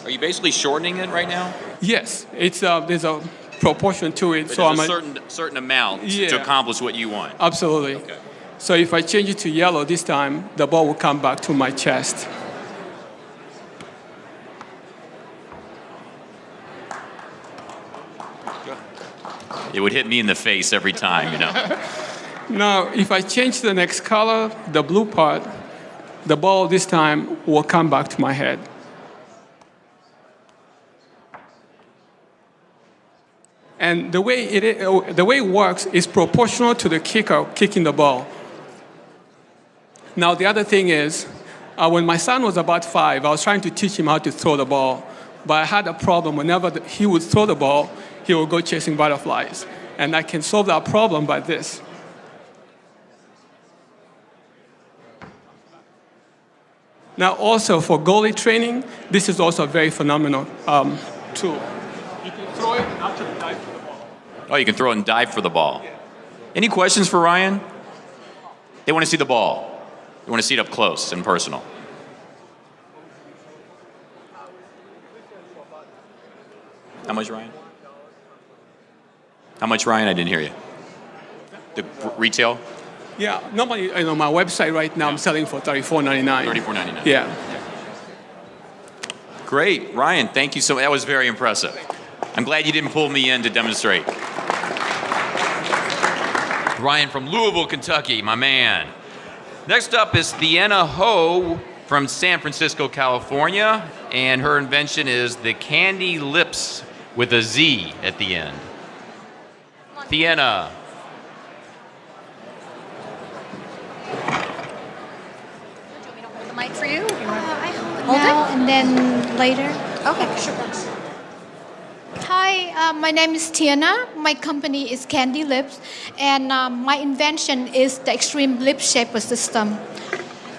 Are you basically shortening it right now? Yes, it's there's a proportion to it. But So there's I'm a certain amount to Yeah. accomplish what you want. Absolutely. Okay. So if I change it to yellow this time, the ball will come back to my chest. It would hit me in the face every time, you know. Now, if I change to the next color, the blue part, the ball this time will come back to my head. And the way it works is proportional to the kicker kicking the ball. Now, the other thing is, when my son was about 5, I was trying to teach him how to throw the ball. But I had a problem. Whenever he would throw the ball, he would go chasing butterflies. And I can solve that problem by this. Now, also for goalie training, this is also a very phenomenal tool. You can throw it and actually dive for the ball. Oh, you can throw it and dive for the ball. Any questions for Ryan? They want to see the ball. They want to see it up close and personal. How much, Ryan? How much, Ryan? I didn't hear you. The retail? Yeah, normally, my website right now, I'm selling for $34.99. $34.99. Yeah. Great. Ryan, thank you so much. That was very impressive. I'm glad you didn't pull me in to demonstrate. Ryan from Louisville, Kentucky, my man. Next up is Thiena Ho from San Francisco, California, and her invention is the Candy Lips with a Z at the end. Thiena. The mic for you? I hold Hold now it? and then later. Okay, sure. Hi, my name is Tiana. My company is Candy Lips, and my invention is the Extreme Lip Shaper System.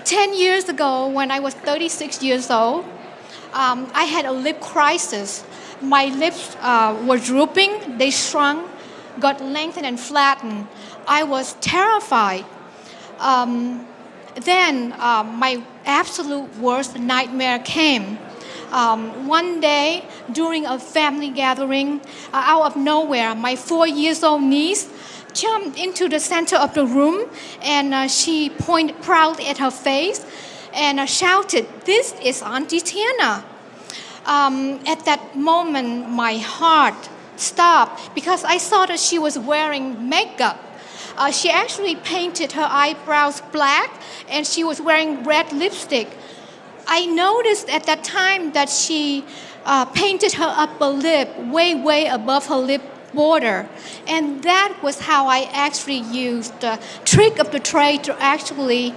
10 years ago, when I was 36 years old, I had a lip crisis. My lips were drooping, they shrunk, got lengthened and flattened. I was terrified. Then my absolute worst nightmare came. One day during a family gathering, out of nowhere, my 4-year-old niece jumped into the center of the room and she pointed proudly at her face and shouted, "This is Auntie Tiana." At that moment, my heart stopped because I saw that she was wearing makeup. She actually painted her eyebrows black and she was wearing red lipstick. I noticed at that time that she painted her upper lip way above her lip border. And that was how I actually used the trick of the trade to actually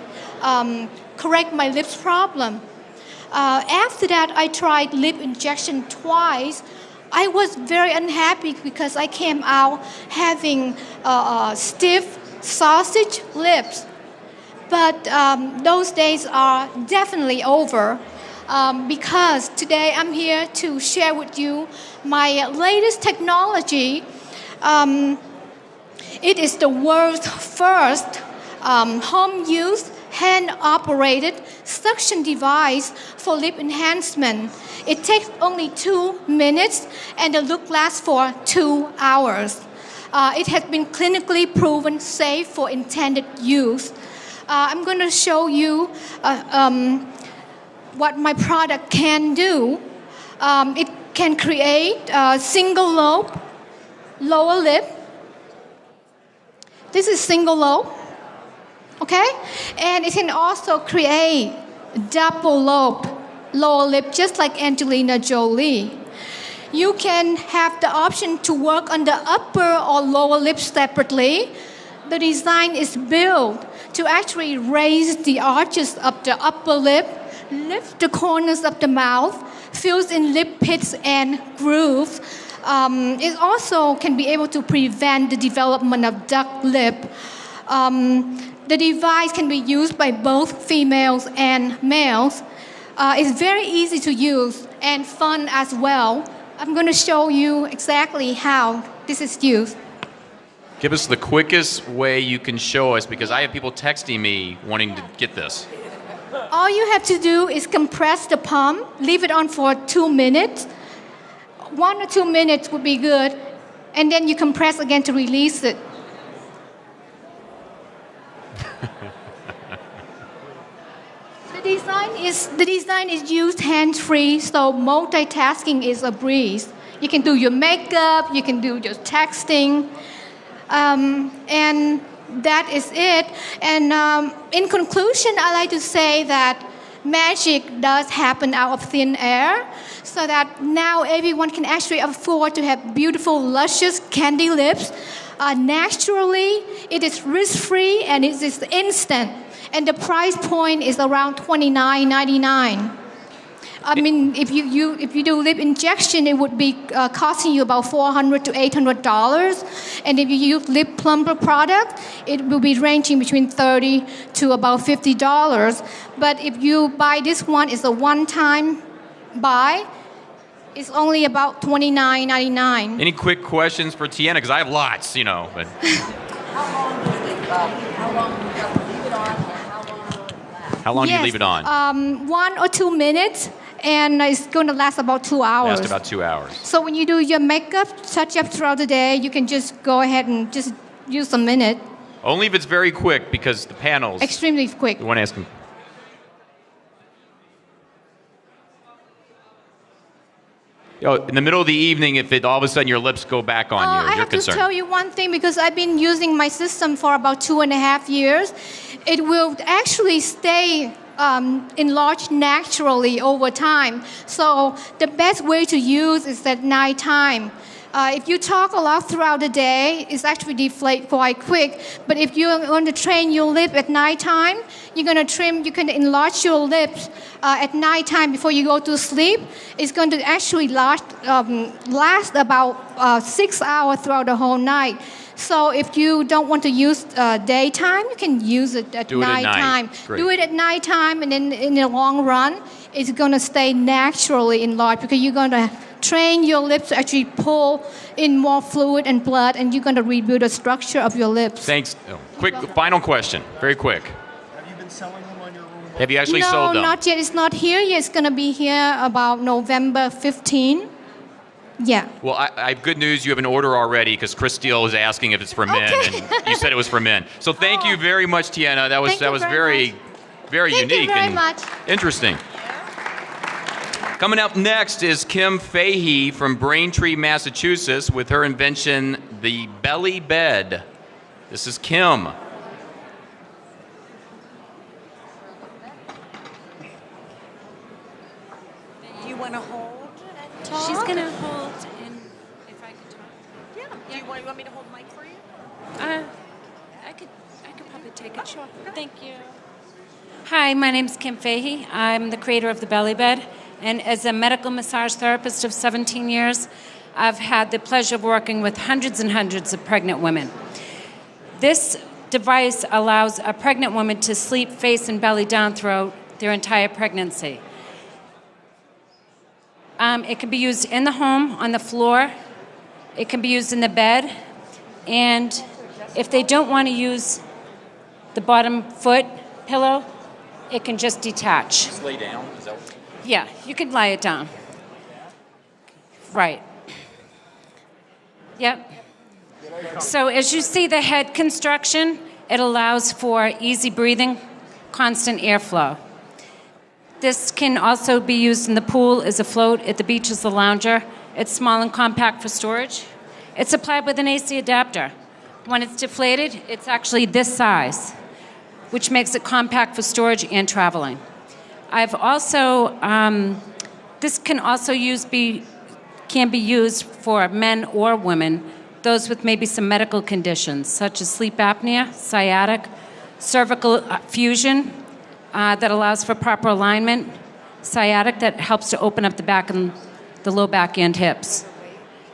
correct my lips problem. After that, I tried lip injection twice. I was very unhappy because I came out having stiff sausage lips. But those days are definitely over because today I'm here to share with you my latest technology. It is the world's first home-use, hand-operated suction device for lip enhancement. It takes only 2 minutes and the look lasts for 2 hours. It has been clinically proven safe for intended use. I'm going to show you what my product can do. It can create a single lobe, lower lip. This is single lobe, okay? And it can also create double lobe, lower lip, just like Angelina Jolie. You can have the option to work on the upper or lower lip separately. The design is built to actually raise the arches of the upper lip, lift the corners of the mouth, fills in lip pits and grooves. It also can be able to prevent the development of duck lip. The device can be used by both females and males. It's very easy to use and fun as well. I'm going to show you exactly how this is used. Give us the quickest way you can show us, because I have people texting me wanting to get this. All you have to do is compress the palm, leave it on for 2 minutes. 1 or 2 minutes would be good, and then you compress again to release it. The design is used hands-free, so multitasking is a breeze. You can do your makeup, you can do your texting, and that is it. And in conclusion, I like to say that magic does happen out of thin air, so that now everyone can actually afford to have beautiful, luscious candy lips. Naturally, it is risk-free and it is instant. And the price point is around $29.99. I mean, if you do lip injection, it would be costing you about $400 to $800, and if you use lip plumper product, it will be ranging between $30 to about $50. But if you buy this one, it's a one-time buy. It's only about $29.99. Any quick questions for Tiana? Because I have lots, you know. But how long do you leave it on? 1 or 2 minutes, and it's going to last about 2 hours. Last about 2 hours. So when you do your makeup, touch up throughout the day, you can just go ahead and just use a minute. Only if it's very quick, because the panels. Extremely quick. You want to ask them. In the middle of the evening, if it all of a sudden your lips go back on you, I you're have concerned. to tell you one thing, because I've been using my system for about 2.5 years. It will actually stay enlarged naturally over time. So the best way to use is at nighttime. If you talk a lot throughout the day, it's actually deflate quite quick. But if you're going to train your lip at nighttime, you can enlarge your lips at nighttime before you go to sleep. It's going to actually last about 6 hours throughout the whole night. So if you don't want to use daytime, you can use it at nighttime. Do it at nighttime, and then in the long run, it's going to stay naturally enlarged, because you're going to train your lips to actually pull in more fluid and blood, and you're going to rebuild the structure of your lips. Thanks. Quick, final question. Very quick. Have you been selling them on your own Have you actually no, sold them? not yet. It's not here yet. It's going to be here about November 15. Yeah. Well, I have good news. You have an order already because Chris Steele was asking if it's for men, and you said it was for men. So thank you very much, Tiana. That was very Thank unique you very and much. interesting. Coming up next is Kim Fahey from Braintree, Massachusetts, with her invention, the belly bed. This is Kim. Do you want to hold and talk? She's going to hold, and if I could talk. Yeah. Do you want me to hold the mic for you? I could probably take it. Sure. Thank you. Hi, my name's Kim Fahey. I'm the creator of the Belly Bed, and as a medical massage therapist of 17 years, I've had the pleasure of working with hundreds and hundreds of pregnant women. This device allows a pregnant woman to sleep face and belly down throughout their entire pregnancy. It can be used in the home, on the floor. It can be used in the bed. And if they don't want to use the bottom foot pillow, it can just detach. Just lay down? Is that Yeah, you can lie it down. Right. Yep. So as you see the head construction, it allows for easy breathing, constant airflow. This can also be used in the pool as a float, at the beach as a lounger. It's small and compact for storage. It's supplied with an AC adapter. When it's deflated, it's actually this size, which makes it compact for storage and traveling. I've also, this can also can be used for men or women, those with maybe some medical conditions, such as sleep apnea, sciatic, cervical fusion, that allows for proper alignment, sciatic that helps to open up the back and the low back and hips.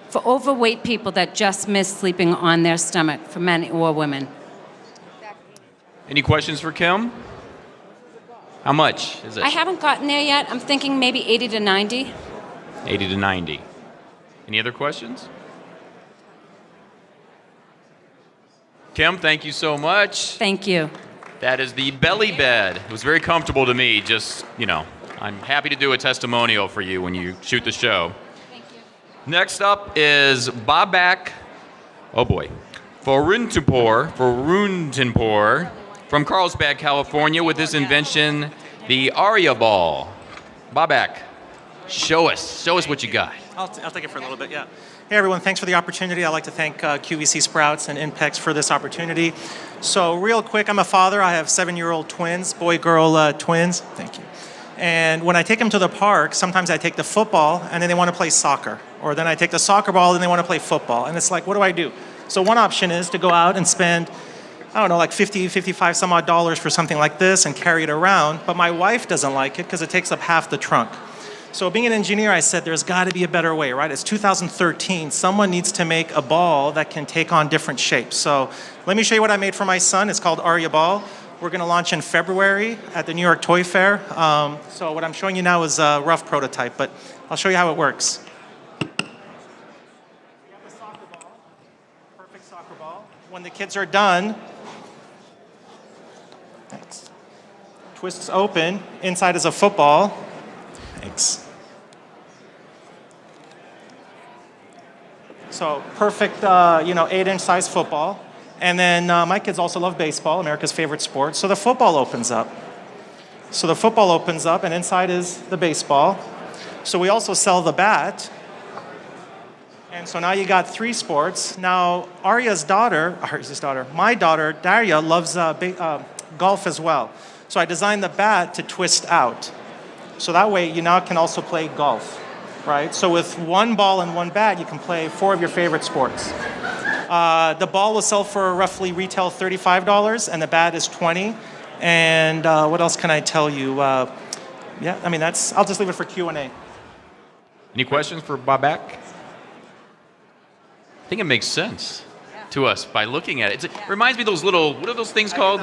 For overweight people that just miss sleeping on their stomach, for men or women. Any questions for Kim? How much is it? I haven't gotten there yet. I'm thinking maybe 80 to 90. 80 to 90. Any other questions? Kim, thank you so much. Thank you. That is the belly bed. It was very comfortable to me. Just, I'm happy to do a testimonial for you when you shoot the show. Thank you. Next up is Babak, Foruntinpour from Carlsbad, California, with this invention, the Aria Ball. Babak, show us what you got. I'll take it for a little bit, yeah. Hey everyone, thanks for the opportunity. I'd like to thank QVC Sprouts and INPEX for this opportunity. So real quick, I'm a father. I have 7-year-old twins, boy-girl twins. Thank you. And when I take them to the park, sometimes I take the football and then they want to play soccer. Or then I take the soccer ball and they want to play football. And it's like, what do I do? So one option is to go out and spend, I don't know, like $50, $55 some odd dollars for something like this and carry it around. But my wife doesn't like it because it takes up half the trunk. So being an engineer, I said, there's got to be a better way, right? It's 2013. Someone needs to make a ball that can take on different shapes. So let me show you what I made for my son. It's called Aria Ball. We're going to launch in February at the New York Toy Fair. So what I'm showing you now is a rough prototype, but I'll show you how it works. We have the soccer ball, perfect soccer ball. When the kids are done, thanks. Twists open. Inside is a football. Thanks. So perfect, 8-inch size football. And then my kids also love baseball, America's favorite sport. So the football opens up. And inside is the baseball. So we also sell the bat. And so now you got 3 sports. Now my daughter, Daria, loves golf as well. So I designed the bat to twist out. So that way you now can also play golf, right? So with 1 ball and 1 bat, you can play 4 of your favorite sports. The ball will sell for roughly retail $35, and the bat is $20. And what else can I tell you? I'll just leave it for Q&A. Any questions for Babak? I think it makes sense to us by looking at it. It reminds me of those little, what are those things called?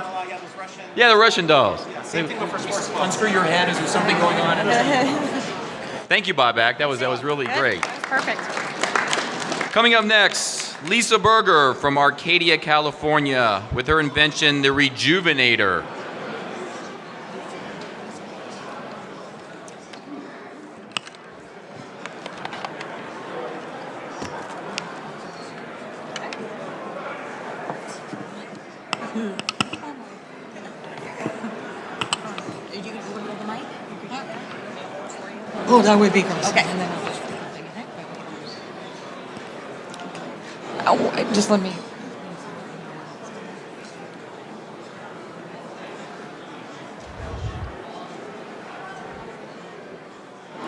Yeah, the Russian dolls. Yeah, same thing for sports. Unscrew your head. Is there something going on? Thank you, Babak. That was really great. Perfect. Coming up next, Lisa Berger from Arcadia, California, with her invention, the Rejuvenator. Oh, that would be gross. Okay. And then oh, just let me.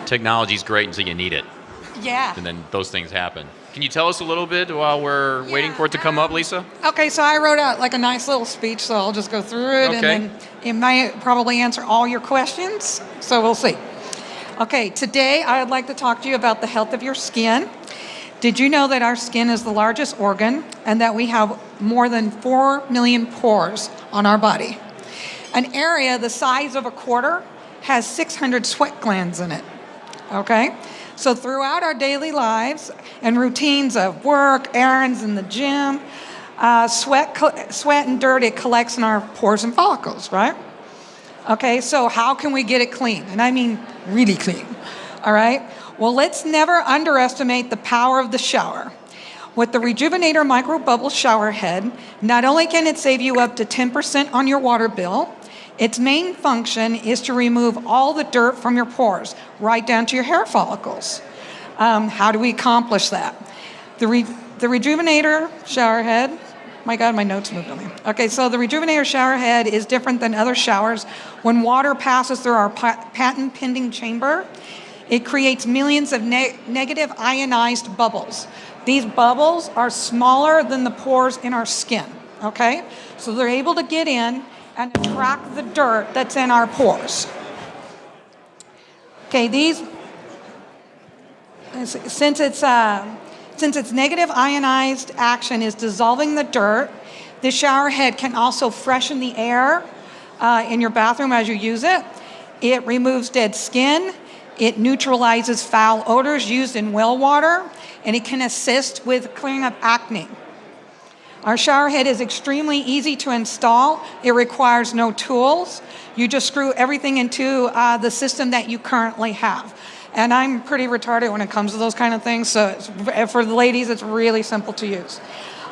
Technology's great until you need it, Yeah. and then those things happen. Can you tell us a little bit while we're waiting for it to come up, Lisa? Okay, so I wrote out like a nice little speech, so I'll just go through it, Okay. and then it might probably answer all your questions. So we'll see. Okay, today I would like to talk to you about the health of your skin. Did you know that our skin is the largest organ and that we have more than 4 million pores on our body? An area the size of a quarter has 600 sweat glands in it. Okay? So throughout our daily lives and routines of work, errands in the gym, sweat and dirt, it collects in our pores and follicles, right? Okay, so how can we get it clean? And I mean really clean, all right? Well, let's never underestimate the power of the shower. With the Rejuvenator Micro Bubble Shower Head, not only can it save you up to 10% on your water bill, its main function is to remove all the dirt from your pores, right down to your hair follicles. How do we accomplish that? The Rejuvenator Shower Head, my God, my notes moved on me. Okay, so the Rejuvenator Shower Head is different than other showers. When water passes through our patent pending chamber, it creates millions of negative ionized bubbles. These bubbles are smaller than the pores in our skin, okay? So they're able to get in and attract the dirt that's in our pores. Okay, since its negative ionized action is dissolving the dirt, the shower head can also freshen the air in your bathroom as you use it. It removes dead skin. It neutralizes foul odors used in well water, and it can assist with clearing up acne. Our shower head is extremely easy to install. It requires no tools. You just screw everything into the system that you currently have. And I'm pretty retarded when it comes to those kind of things, so for the ladies, it's really simple to use.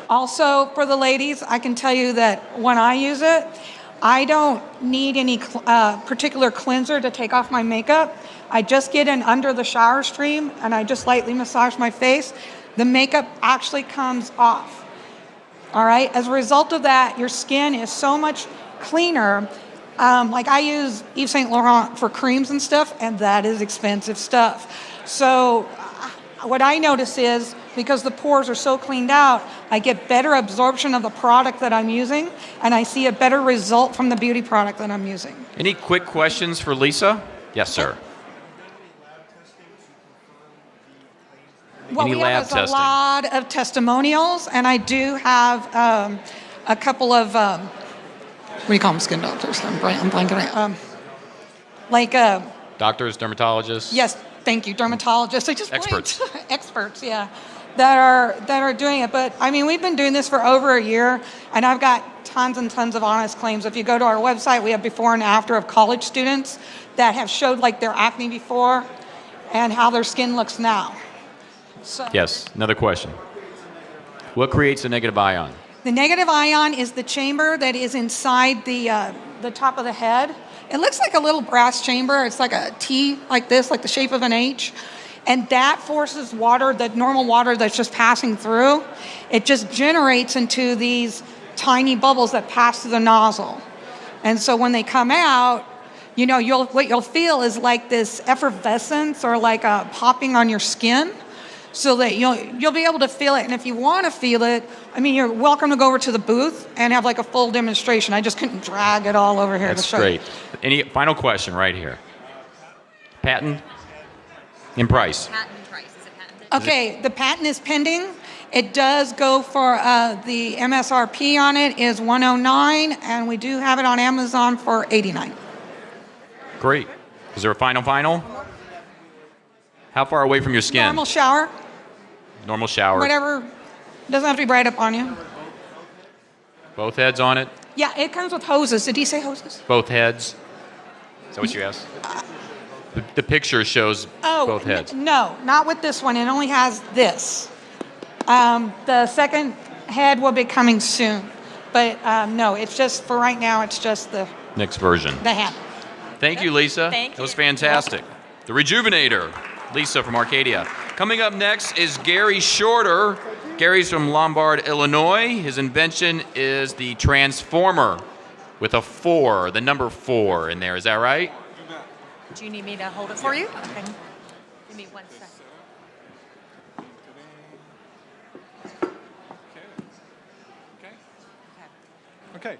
Also, for the ladies, I can tell you that when I use it, I don't need any particular cleanser to take off my makeup. I just get in under the shower stream and I just lightly massage my face. The makeup actually comes off. All right, as a result of that, your skin is so much cleaner. Like I use Yves Saint Laurent for creams and stuff, and that is expensive stuff. So what I notice is, because the pores are so cleaned out, I get better absorption of the product that I'm using, and I see a better result from the beauty product that I'm using. Any quick questions for Lisa? Yes, sir. What Any we lab have is testing? a lot of testimonials, and I do have a couple of, what do you call them, skin doctors? I'm blanking. Doctors, dermatologists? Yes, thank you, dermatologists. I just Experts. blanked. Experts, yeah, that are doing it. But I mean, we've been doing this for over a year, and I've got tons and tons of honest claims. If you go to our website, we have before and after of college students that have showed like their acne before and how their skin looks now. So, Yes, another question. What creates a negative ion? the negative ion is the chamber that is inside the top of the head. It looks like a little brass chamber. It's like a T, like this, like the shape of an H. And that forces water, the normal water that's just passing through, it just generates into these tiny bubbles that pass through the nozzle. And so when they come out, you know, what you'll feel is like this effervescence or like a popping on your skin, so that you'll be able to feel it. And if you want to feel it, I mean, you're welcome to go over to the booth and have like a full demonstration. I just couldn't drag it all over here to That's show great. you. Any final question right here? Patent and price. Okay, the patent is pending. It does go for the MSRP on it is $109, and we do have it on Amazon for $89. Great. Is there a final? How far away from your skin? Normal shower, Normal shower. whatever. Doesn't have to be right up on you. Both heads on it? Yeah, it comes with hoses. Did he say hoses? Both heads? Is that what you asked? The picture shows both heads. No, not with this one. It only has this. The second head will be coming soon. But no, it's just, for right now, it's just the Next version. handle. Thank you, Lisa. Thank That was fantastic. The Rejuvenator, Lisa from Arcadia. Coming up next is Gary Shorter. Gary's from Lombard, Illinois. His invention is the Transformer with a 4, the number 4 in there. Is that right? Do you need me to hold it for you? Okay. Give me 1 second. Okay.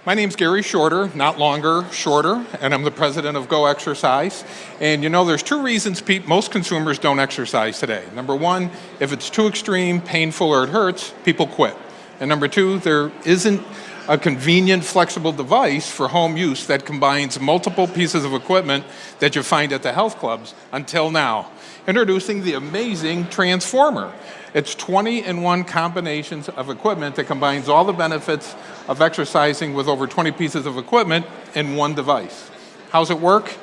My name's Gary Shorter, not longer, shorter, and I'm the president of Go Exercise. And you know, there's 2 reasons most consumers don't exercise today. Number 1, if it's too extreme, painful, or it hurts, people quit. And number 2, there isn't a convenient, flexible device for home use that combines multiple pieces of equipment that you find at the health clubs until now. Introducing the amazing Transformer. It's 20-in-1 combinations of equipment that combines all the benefits of exercising with over 20 pieces of equipment in one device. How's it work?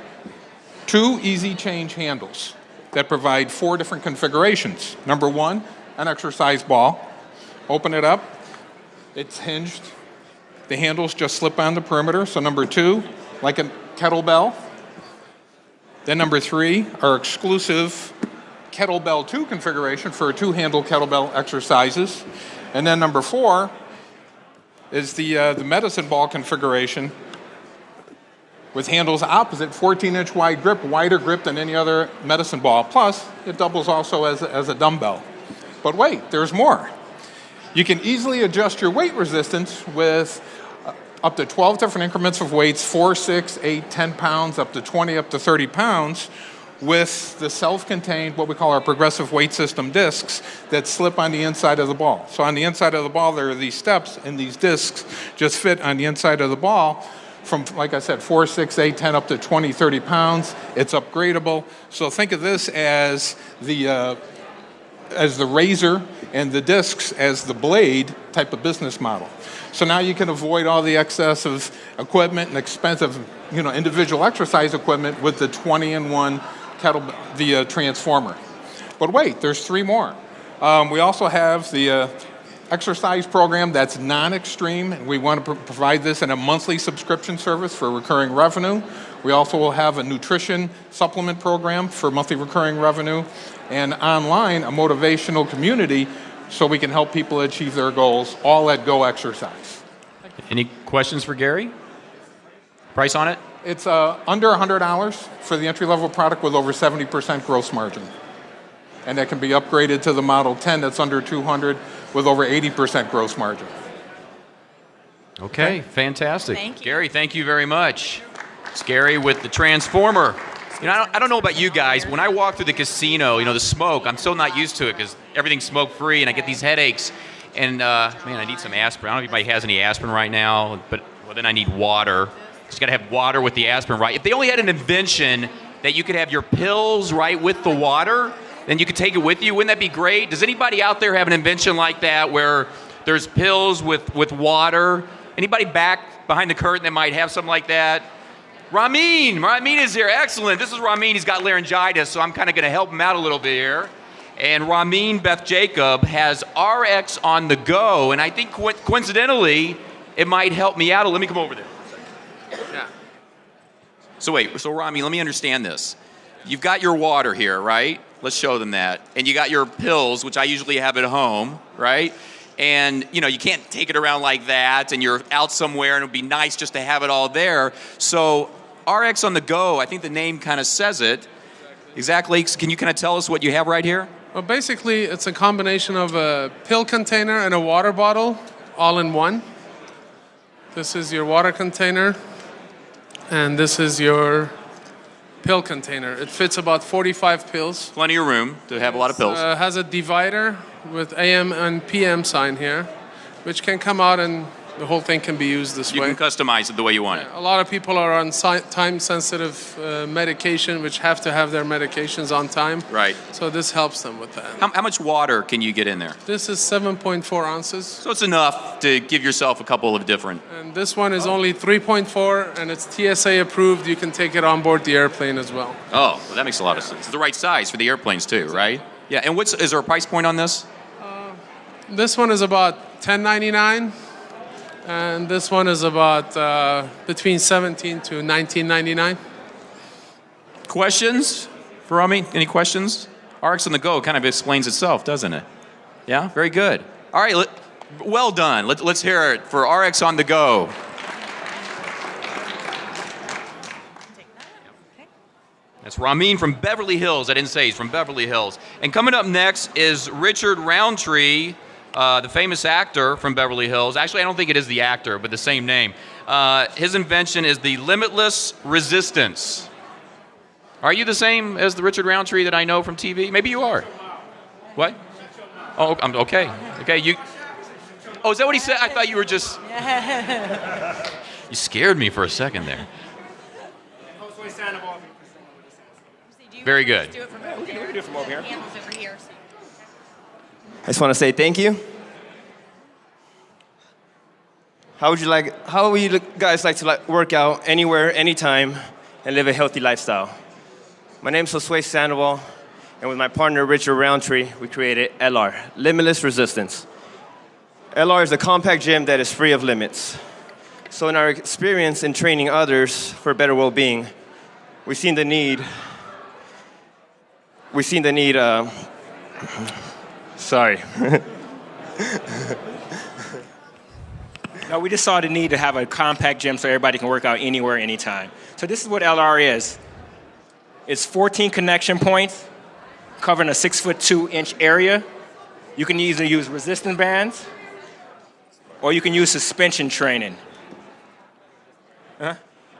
2 easy change handles that provide 4 different configurations. Number 1, an exercise ball. Open it up. It's hinged. The handles just slip on the perimeter. So number 2, like a kettlebell. Then number 3, our exclusive Kettlebell 2 configuration for 2-handle kettlebell exercises. And then number 4 is the medicine ball configuration with handles opposite, 14-inch wide grip, wider grip than any other medicine ball. Plus, it doubles also as a dumbbell. But wait, there's more. You can easily adjust your weight resistance with up to 12 different increments of weights, 4, 6, 8, 10 pounds, up to 20, up to 30 pounds, with the self-contained, what we call our progressive weight system discs that slip on the inside of the ball. So on the inside of the ball, there are these steps, and these discs just fit on the inside of the ball from, like I said, 4, 6, 8, 10, up to 20, 30 pounds. It's upgradable. So think of this as the razor and the discs as the blade type of business model. So now you can avoid all the excess of equipment and expensive, individual exercise equipment with the 20-in-1 the Transformer. But wait, there's 3 more. We also have the exercise program that's non-extreme, and we want to provide this in a monthly subscription service for recurring revenue. We also will have a nutrition supplement program for monthly recurring revenue, and online, a motivational community so we can help people achieve their goals, all at Go Exercise. Any questions for Gary? Price on it? It's under $100 for the entry-level product with over 70% gross margin. And that can be upgraded to the Model 10 that's under $200 with over 80% gross margin. Okay, fantastic. Thank you. Gary, thank you very much. It's Gary with the Transformer. I don't know about you guys. When I walk through the casino, the smoke, I'm so not used to it because everything's smoke-free and I get these headaches. And, I need some aspirin. I don't know if anybody has any aspirin right now, but then I need water. Just got to have water with the aspirin, right? If they only had an invention that you could have your pills right with the water, then you could take it with you. Wouldn't that be great? Does anybody out there have an invention like that where there's pills with water? Anybody back behind the curtain that might have something like that? Ramin is here. Excellent. This is Ramin. He's got laryngitis, so I'm kind of going to help him out a little bit here. And Ramin Beth Jacob has RX on the go, and I think coincidentally, it might help me out. Let me come over there. Yeah. So Ramin, let me understand this. You've got your water here, right? Let's show them that. And you got your pills, which I usually have at home, right? And, you can't take it around like that, and you're out somewhere, and it would be nice just to have it all there. So RX on the go, I think the name kind of says it. Exactly. Can you kind of tell us what you have right here? Well, basically, it's a combination of a pill container and a water bottle, all in one. This is your water container, and this is your pill container. It fits about 45 pills. Plenty of room to have a lot of pills. It has a divider with AM and PM sign here, which can come out and the whole thing can be used this way. You can customize it the way you want it. A lot of people are on time-sensitive medication, which have to have their medications on time. Right. So this helps them with that. How much water can you get in there? This is 7.4 ounces. So it's enough to give yourself a couple of different. And this one is only 3.4, and it's TSA approved. You can take it on board the airplane as well. Oh, well, that makes a lot of sense. It's the right size for the airplanes too, right? Yeah. And is there a price point on this? This one is about $10.99. And this one is about between $17 to $19.99. Questions for Rami? Any questions? RX on the go kind of explains itself, doesn't it? Yeah, very good. All right, well done. Let's hear it for RX on the go. That's Ramin from Beverly Hills. I didn't say he's from Beverly Hills. And coming up next is Richard Roundtree, the famous actor from Beverly Hills. Actually, I don't think it is the actor, but the same name. His invention is the limitless resistance. Are you the same as the Richard Roundtree that I know from TV? Maybe you are. What? Oh, I'm okay. Okay, you. Oh, is that what he said? I thought you were just. You scared me for a second there. Very good. We can do it from over here. I just want to say thank you. How would you guys like to work out anywhere, anytime, and live a healthy lifestyle? My name is Josue Sandoval, and with my partner Richard Roundtree, we created LR, Limitless Resistance. LR is a compact gym that is free of limits. So in our experience in training others for better well-being, we've seen the need. Sorry. No, we just saw the need to have a compact gym so everybody can work out anywhere, anytime. So this is what LR is. It's 14 connection points covering a 6'2" area. You can either use resistance bands or you can use suspension training.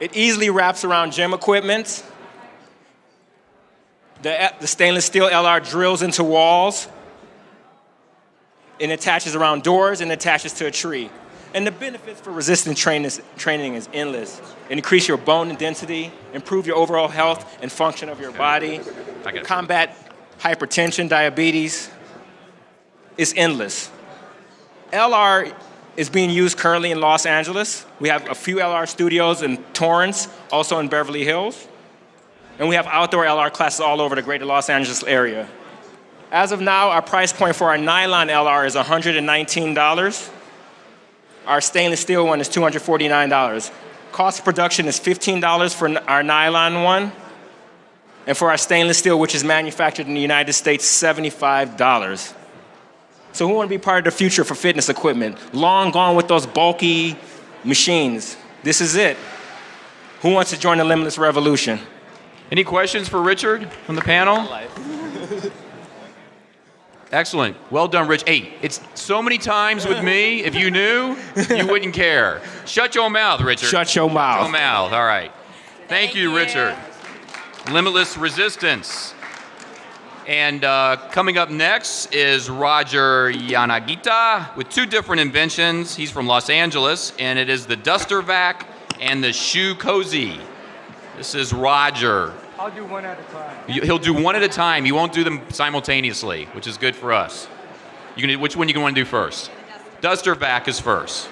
It easily wraps around gym equipment. The stainless steel LR drills into walls and attaches around doors and attaches to a tree. And the benefits for resistance training is endless. It increase your bone density, improve your overall health and function of your body, combat hypertension, diabetes. It's endless. LR is being used currently in Los Angeles. We have a few LR studios in Torrance, also in Beverly Hills. And we have outdoor LR classes all over the greater Los Angeles area. As of now, our price point for our nylon LR is $119. Our stainless steel one is $249. Cost of production is $15 for our nylon one. And for our stainless steel, which is manufactured in the United States, $75. So who want to be part of the future for fitness equipment? Long gone with those bulky machines. This is it. Who wants to join the Limitless Revolution? Any questions for Richard from the panel? Excellent. Well done, Rich. Hey, it's so many times with me, if you knew, you wouldn't care. Shut your mouth, Richard. Shut your mouth. Shut your mouth. All right. Thank you, Richard. Limitless Resistance. And coming up next is Roger Yanagita with two different inventions. He's from Los Angeles, and it is the Duster Vac and the Shoe Cozy. This is Roger. I'll do one at a time. He'll do one at a time. He won't do them simultaneously, which is good for us. Which one you want to do first? Duster Vac is first.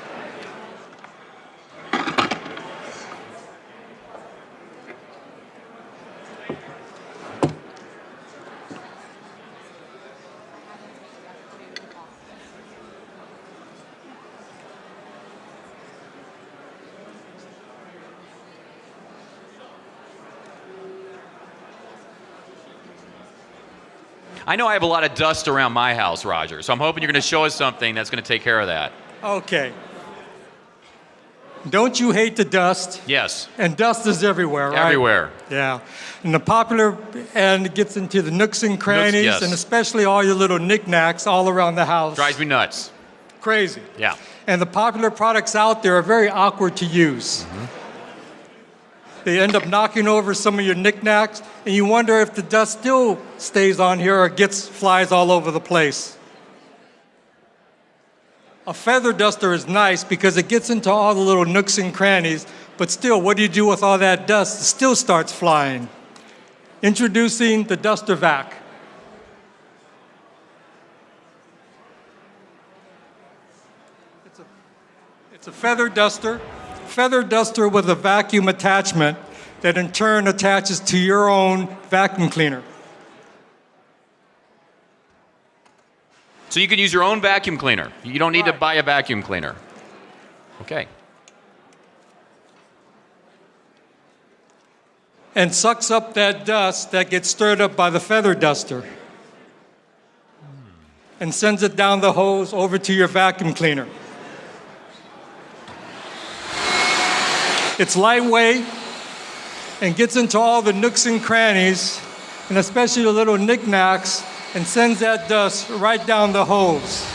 I know I have a lot of dust around my house, Roger, so I'm hoping you're going to show us something that's going to take care of that. Okay. Don't you hate the dust? Yes. And dust is everywhere, right? Everywhere. Yeah. And the popular end gets into the nooks and crannies, yes. and especially all your little knickknacks all around the house. Drives me nuts. Crazy. Yeah. And the popular products out there are very awkward to use. Mm-hmm. They end up knocking over some of your knickknacks, and you wonder if the dust still stays on here or flies all over the place. A feather duster is nice because it gets into all the little nooks and crannies, but still, what do you do with all that dust? It still starts flying. Introducing the Duster Vac. It's a feather duster with a vacuum attachment that in turn attaches to your own vacuum cleaner. So you can use your own vacuum cleaner. You don't need to buy a vacuum cleaner. Okay. And sucks up that dust that gets stirred up by the feather duster and sends it down the hose over to your vacuum cleaner. It's lightweight and gets into all the nooks and crannies, and especially the little knickknacks, and sends that dust right down the hose.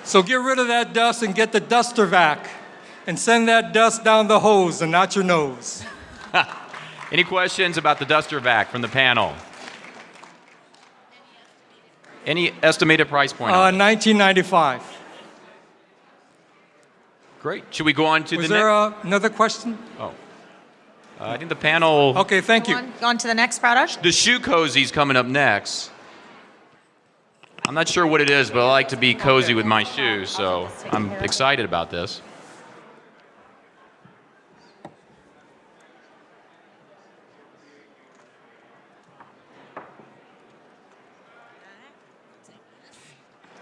So get rid of that dust and get the duster vac and send that dust down the hose and not your nose. Any questions about the duster vac from the panel? Any estimated price point? on it? $19.95. Great. Should we go on to Was the there next? another question? Oh. I think the panel. Okay, thank you. Go on to the next product. The shoe cozy's coming up next. I'm not sure what it is, but I like to be cozy with my shoes, so I'm excited about this.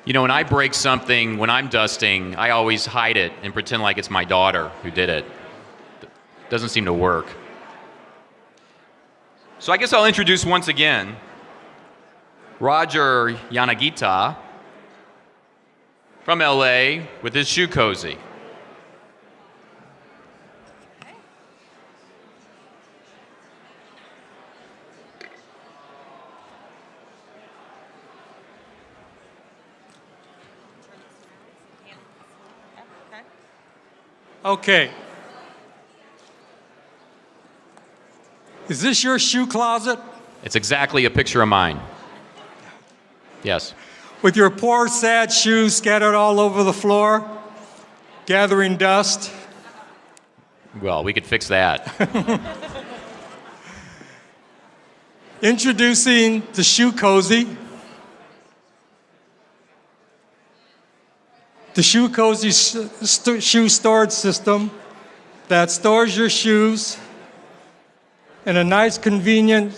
You know, when I break something, when I'm dusting, I always hide it and pretend like it's my daughter who did it. Doesn't seem to work. So I guess I'll introduce once again Roger Yanagita from LA with his shoe cozy. Okay. Is this your shoe closet? It's exactly a picture of mine. Yes. With your poor, sad shoes scattered all over the floor, gathering dust? Well, we could fix that. Introducing the Shoe Cozy. The Shoe Cozy shoe storage system that stores your shoes in a nice, convenient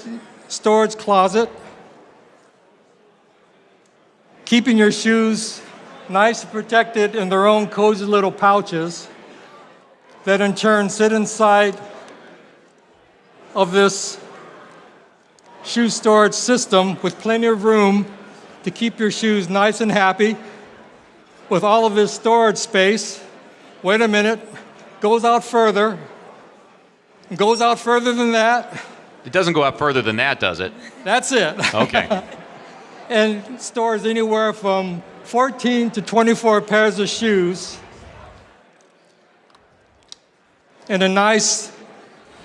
storage closet, keeping your shoes nice and protected in their own cozy little pouches that in turn sit inside of this shoe storage system with plenty of room to keep your shoes nice and happy. With all of this storage space, wait a minute, goes out further, and goes out further than that. It doesn't go up further than that, does it? That's it. Okay. And stores anywhere from 14 to 24 pairs of shoes in a nice,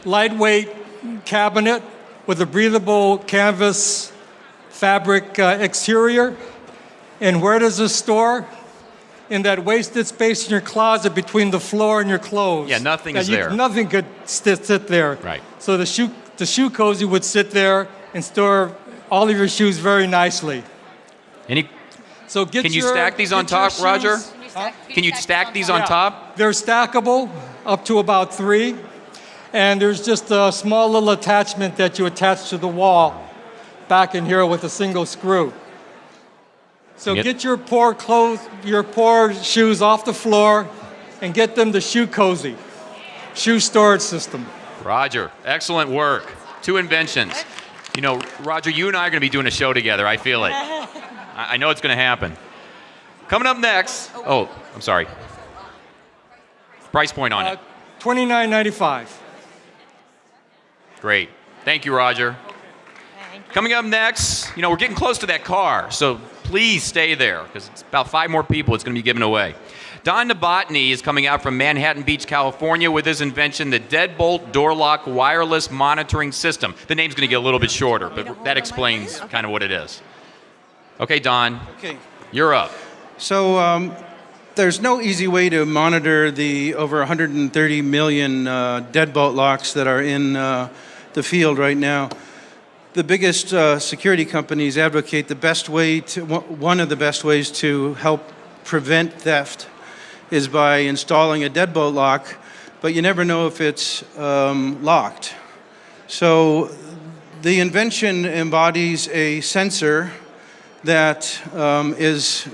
lightweight cabinet with a breathable canvas fabric exterior. And where does this store? In that wasted space in your closet between the floor and your clothes. Yeah, nothing is there. Nothing could sit there. Right. So the shoe cozy would sit there and store all of your shoes very nicely. So Can you stack these on top, Roger? Can you stack these on top? They're stackable up to about 3. And there's just a small little attachment that you attach to the wall back in here with a single screw. So get your poor shoes off the floor and get them the Shoe Cozy shoe storage system. Roger, excellent work. 2 inventions. You know, Roger, you and I are going to be doing a show together. I feel it. I know it's going to happen. Coming up next. Oh, I'm sorry. Price point on it. $29.95. Great. Thank you, Roger. Coming up next, you know, we're getting close to that car, so please stay there because it's about 5 more people it's going to be given away. Don Novotny is coming out from Manhattan Beach, California with his invention, the Deadbolt Door Lock Wireless Monitoring System. The name's going to get a little bit shorter, but that explains kind of what it is. Okay, Don, you're up. So there's no easy way to monitor the over 130 million deadbolt locks that are in the field right now. The biggest security companies advocate one of the best ways to help prevent theft is by installing a deadbolt lock, but you never know if it's locked. So the invention embodies a sensor that is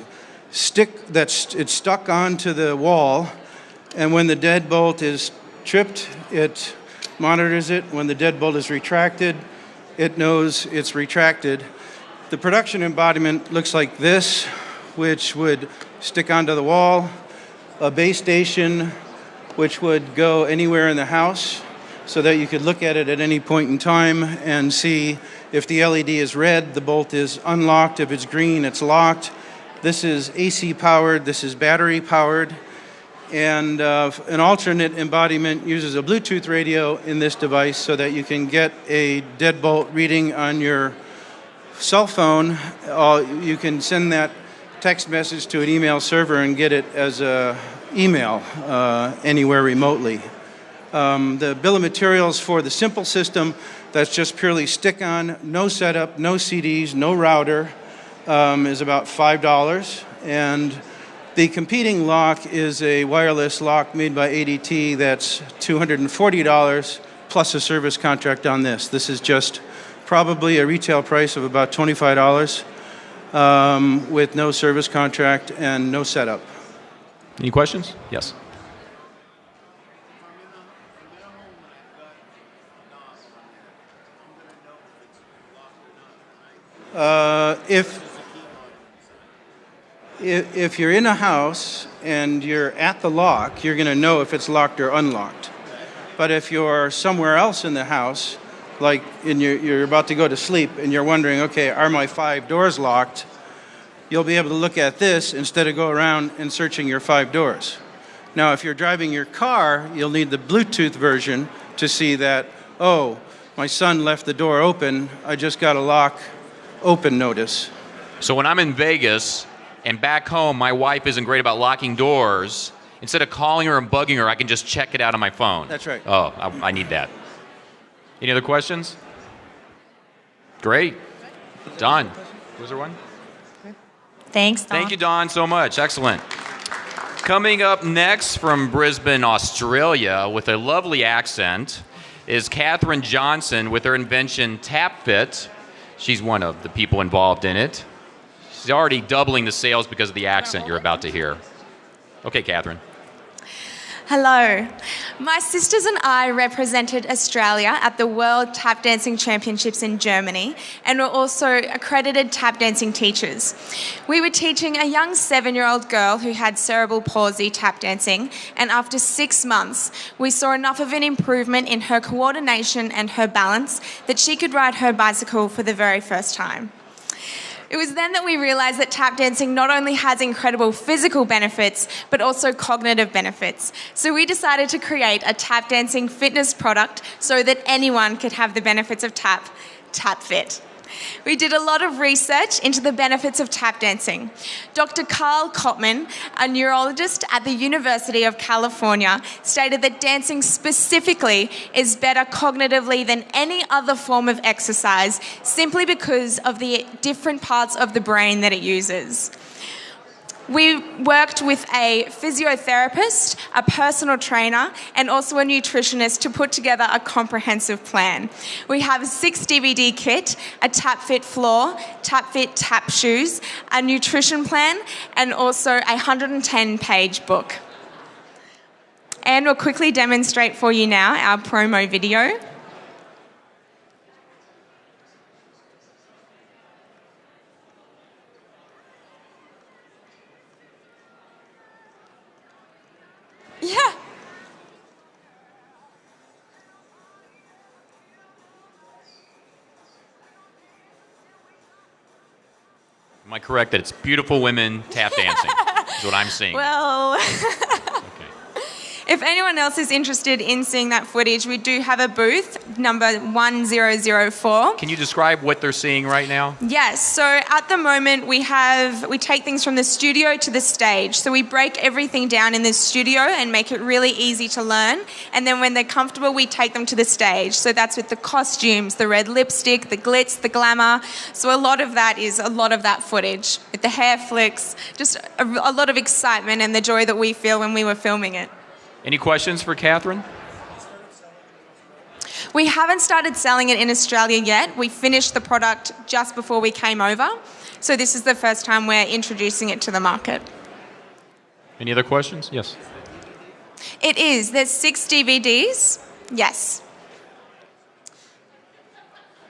it's stuck onto the wall, and when the deadbolt is tripped, it monitors it. When the deadbolt is retracted, it knows it's retracted. The production embodiment looks like this, which would stick onto the wall, a base station which would go anywhere in the house so that you could look at it at any point in time and see if the LED is red, the bolt is unlocked. If it's green, it's locked. This is AC powered, this is battery powered. And an alternate embodiment uses a Bluetooth radio in this device so that you can get a deadbolt reading on your cell phone. You can send that text message to an email server and get it as an email anywhere remotely. The bill of materials for the simple system, that's just purely stick-on, no setup, no CDs, no router, is about $5. And the competing lock is a wireless lock made by ADT that's $240 plus a service contract on this. This is just probably a retail price of about $25 with no service contract and no setup. Any questions? Yes. If you're in a house and you're at the lock, you're going to know if it's locked or unlocked. But if you're somewhere else in the house, like you're about to go to sleep and you're wondering, okay, are my 5 doors locked? You'll be able to look at this instead of go around and searching your 5 doors. Now, if you're driving your car, you'll need the Bluetooth version to see that, oh, my son left the door open, I just got a lock open notice. So when I'm in Vegas and back home, my wife isn't great about locking doors, instead of calling her and bugging her, I can just check it out on my phone. That's right. Oh, I need that. Any other questions? Great. Don, was there one? Thanks, Don. Thank you, Don, so much. Excellent. Coming up next from Brisbane, Australia, with a lovely accent, is Catherine Johnson with her invention TapFit. She's one of the people involved in it. She's already doubling the sales because of the accent you're about to hear. Okay, Catherine. Hello. My sisters and I represented Australia at the World Tap Dancing Championships in Germany and were also accredited tap dancing teachers. We were teaching a young 7-year-old girl who had cerebral palsy tap dancing, and after 6 months, we saw enough of an improvement in her coordination and her balance that she could ride her bicycle for the very first time. It was then that we realised that tap dancing not only has incredible physical benefits, but also cognitive benefits. So we decided to create a tap dancing fitness product so that anyone could have the benefits of TapFit. We did a lot of research into the benefits of tap dancing. Dr. Carl Kottman, a neurologist at the University of California, stated that dancing specifically is better cognitively than any other form of exercise simply because of the different parts of the brain that it uses. We worked with a physiotherapist, a personal trainer, and also a nutritionist to put together a comprehensive plan. We have a 6 DVD kit, a TapFit floor, TapFit tap shoes, a nutrition plan, and also a 110-page book. And we'll quickly demonstrate for you now our promo video. Yeah. Am I correct that it's beautiful women tap dancing? Is what I'm seeing. Well, if anyone else is interested in seeing that footage, we do have a booth, number 1004. Can you describe what they're seeing right now? Yes, so at the moment we take things from the studio to the stage. So we break everything down in the studio and make it really easy to learn. And then when they're comfortable, we take them to the stage. So that's with the costumes, the red lipstick, the glitz, the glamour. So a lot of that is a lot of that footage with the hair flicks, just a lot of excitement and the joy that we feel when we were filming it. Any questions for Catherine? We haven't started selling it in Australia yet. We finished the product just before we came over. So this is the first time we're introducing it to the market. Any other questions? Yes. It is. There's 6 DVDs. Yes.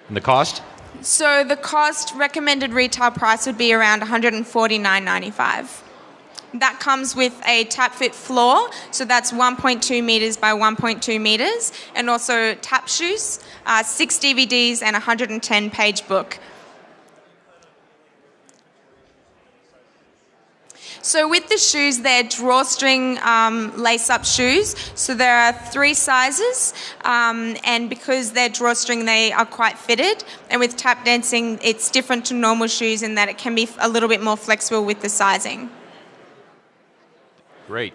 And the cost? So the cost recommended retail price would be around $149.95. That comes with a TapFit floor, so that's 1.2 meters by 1.2 meters, and also tap shoes, 6 DVDs, and a 110-page book. So with the shoes, they're drawstring lace-up shoes. So there are 3 sizes, and because they're drawstring, they are quite fitted. And with tap dancing, it's different to normal shoes in that it can be a little bit more flexible with the sizing. Great.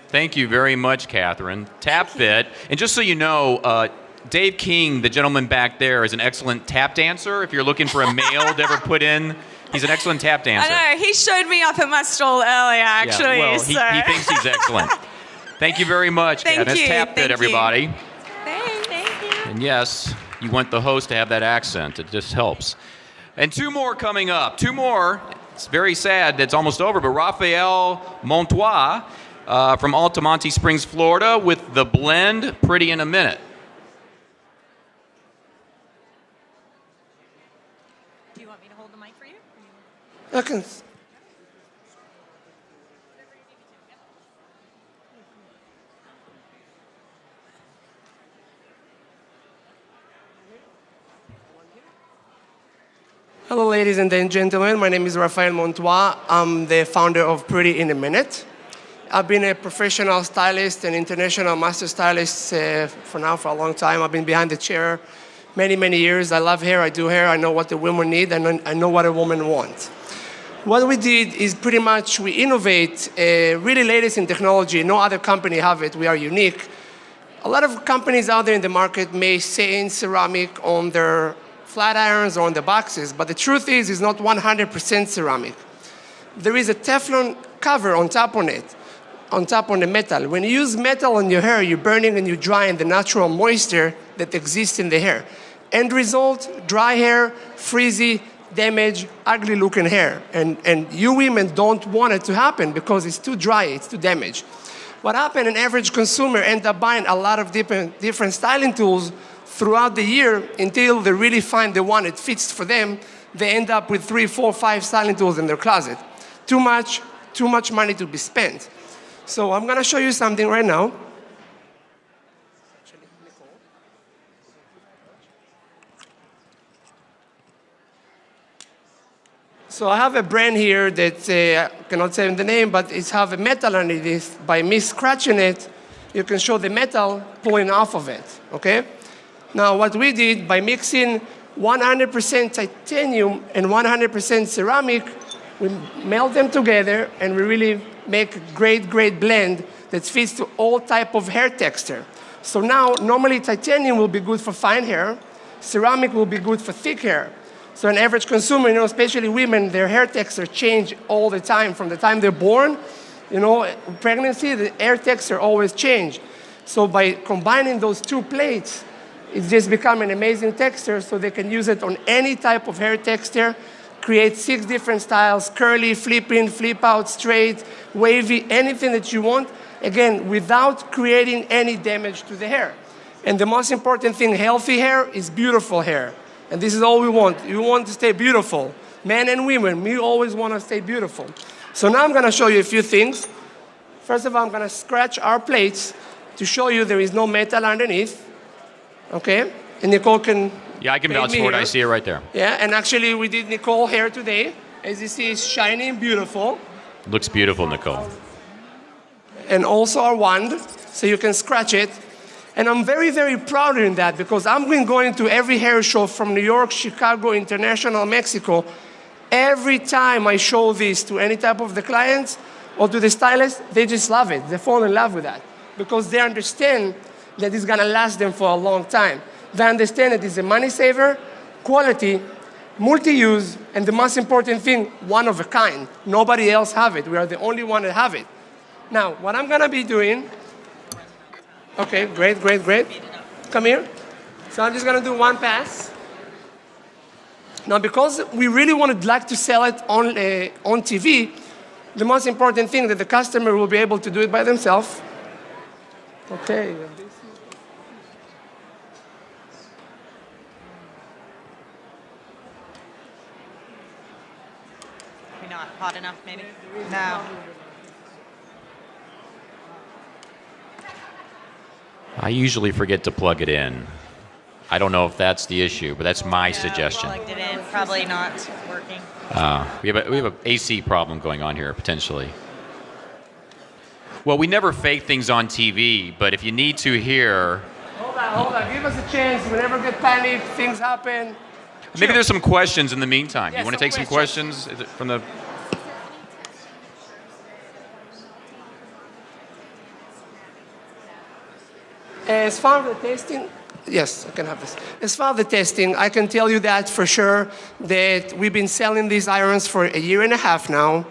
Thank you very much, Catherine. TapFit. And just so you know, Dave King, the gentleman back there, is an excellent tap dancer. If you're looking for a male to ever put in, he's an excellent tap dancer. I know. He showed me up at my stall earlier, actually. Yeah, well, he thinks he's excellent. Thank you very much, Thank Catherine. you. That's TapFit, everybody. Thank you. And yes, you want the host to have that accent. It just helps. And 2 more coming up. 2 more. It's very sad. It's almost over. But Raphael Montois from Altamonte Springs, Florida, with the blend Pretty in a Minute. Do you want me to hold the mic for you? I can. Hello, ladies and gentlemen. My name is Raphael Montois. I'm the founder of Pretty in a Minute. I've been a professional stylist and international master stylist for a long time. I've been behind the chair many, many years. I love hair. I do hair. I know what the women need, and I know what a woman wants. What we did is pretty much we innovate really latest in technology. No other company have it. We are unique. A lot of companies out there in the market may stain ceramic on their flat irons or on the boxes, but the truth is it's not 100% ceramic. There is a Teflon cover on top on it, on top on the metal. When you use metal on your hair, you're burning and you're drying the natural moisture that exists in the hair. End result, dry hair, frizzy, damaged, ugly looking hair. And you women don't want it to happen because it's too dry, it's too damaged. What happened, an average consumer ends up buying a lot of different styling tools throughout the year until they really find the one that fits for them. They end up with 3, 4, 5 styling tools in their closet. Too much money to be spent. So I'm gonna show you something right now. So I have a brand here that I cannot say the name, but it has a metal underneath this. By me scratching it, you can show the metal pulling off of it, okay? Now what we did, by mixing 100% titanium and 100% ceramic, we melt them together and we really make a great, great blend that fits to all type of hair texture. So now, normally titanium will be good for fine hair, ceramic will be good for thick hair. So an average consumer, especially women, their hair texture change all the time. From the time they're born, pregnancy, the hair texture always change. So by combining those 2 plates, it's just become an amazing texture, so they can use it on any type of hair texture, create 6 different styles, curly, flip-in, flip-out, straight, wavy, anything that you want, again, without creating any damage to the hair. And the most important thing, healthy hair is beautiful hair. And this is all we want. We want to stay beautiful. Men and women, we always want to stay beautiful. So now I'm gonna show you a few things. First of all, I'm gonna scratch our plates to show you there is no metal underneath. Okay, and Nicole can. Yeah, I can vouch for it. I see it right there. Yeah, and actually we did Nicole hair today. As you see, it's shiny and beautiful. Looks beautiful, Nicole. And also our wand, so you can scratch it. And I'm very, very proud in that because I've been going to every hair show from New York, Chicago, International, Mexico. Every time I show this to any type of the clients or to the stylist, they just love it. They fall in love with that because they understand that it's gonna last them for a long time. They understand that it's a money saver, quality, multi-use, and the most important thing, one of a kind. Nobody else have it. We are the only one that have it. Now, what I'm gonna be doing, okay, great. Come here. So I'm just gonna do one pass. Now, because we really would like to sell it on TV, the most important thing that the customer will be able to do it by themselves. Okay. Maybe not hot enough, maybe? No. I usually forget to plug it in. I don't know if that's the issue, but that's my suggestion. Plugged it in, probably not working. We have an AC problem going on here, potentially. Well, we never fake things on TV, but if you need to hear... Hold on. Give us a chance. We never get panicked. Things happen. Maybe there's some questions in the meantime. Yeah, You want to take some questions from the... As far as the testing, yes, I can have this. As far as the testing, I can tell you that for sure that we've been selling these irons for a year and a half now.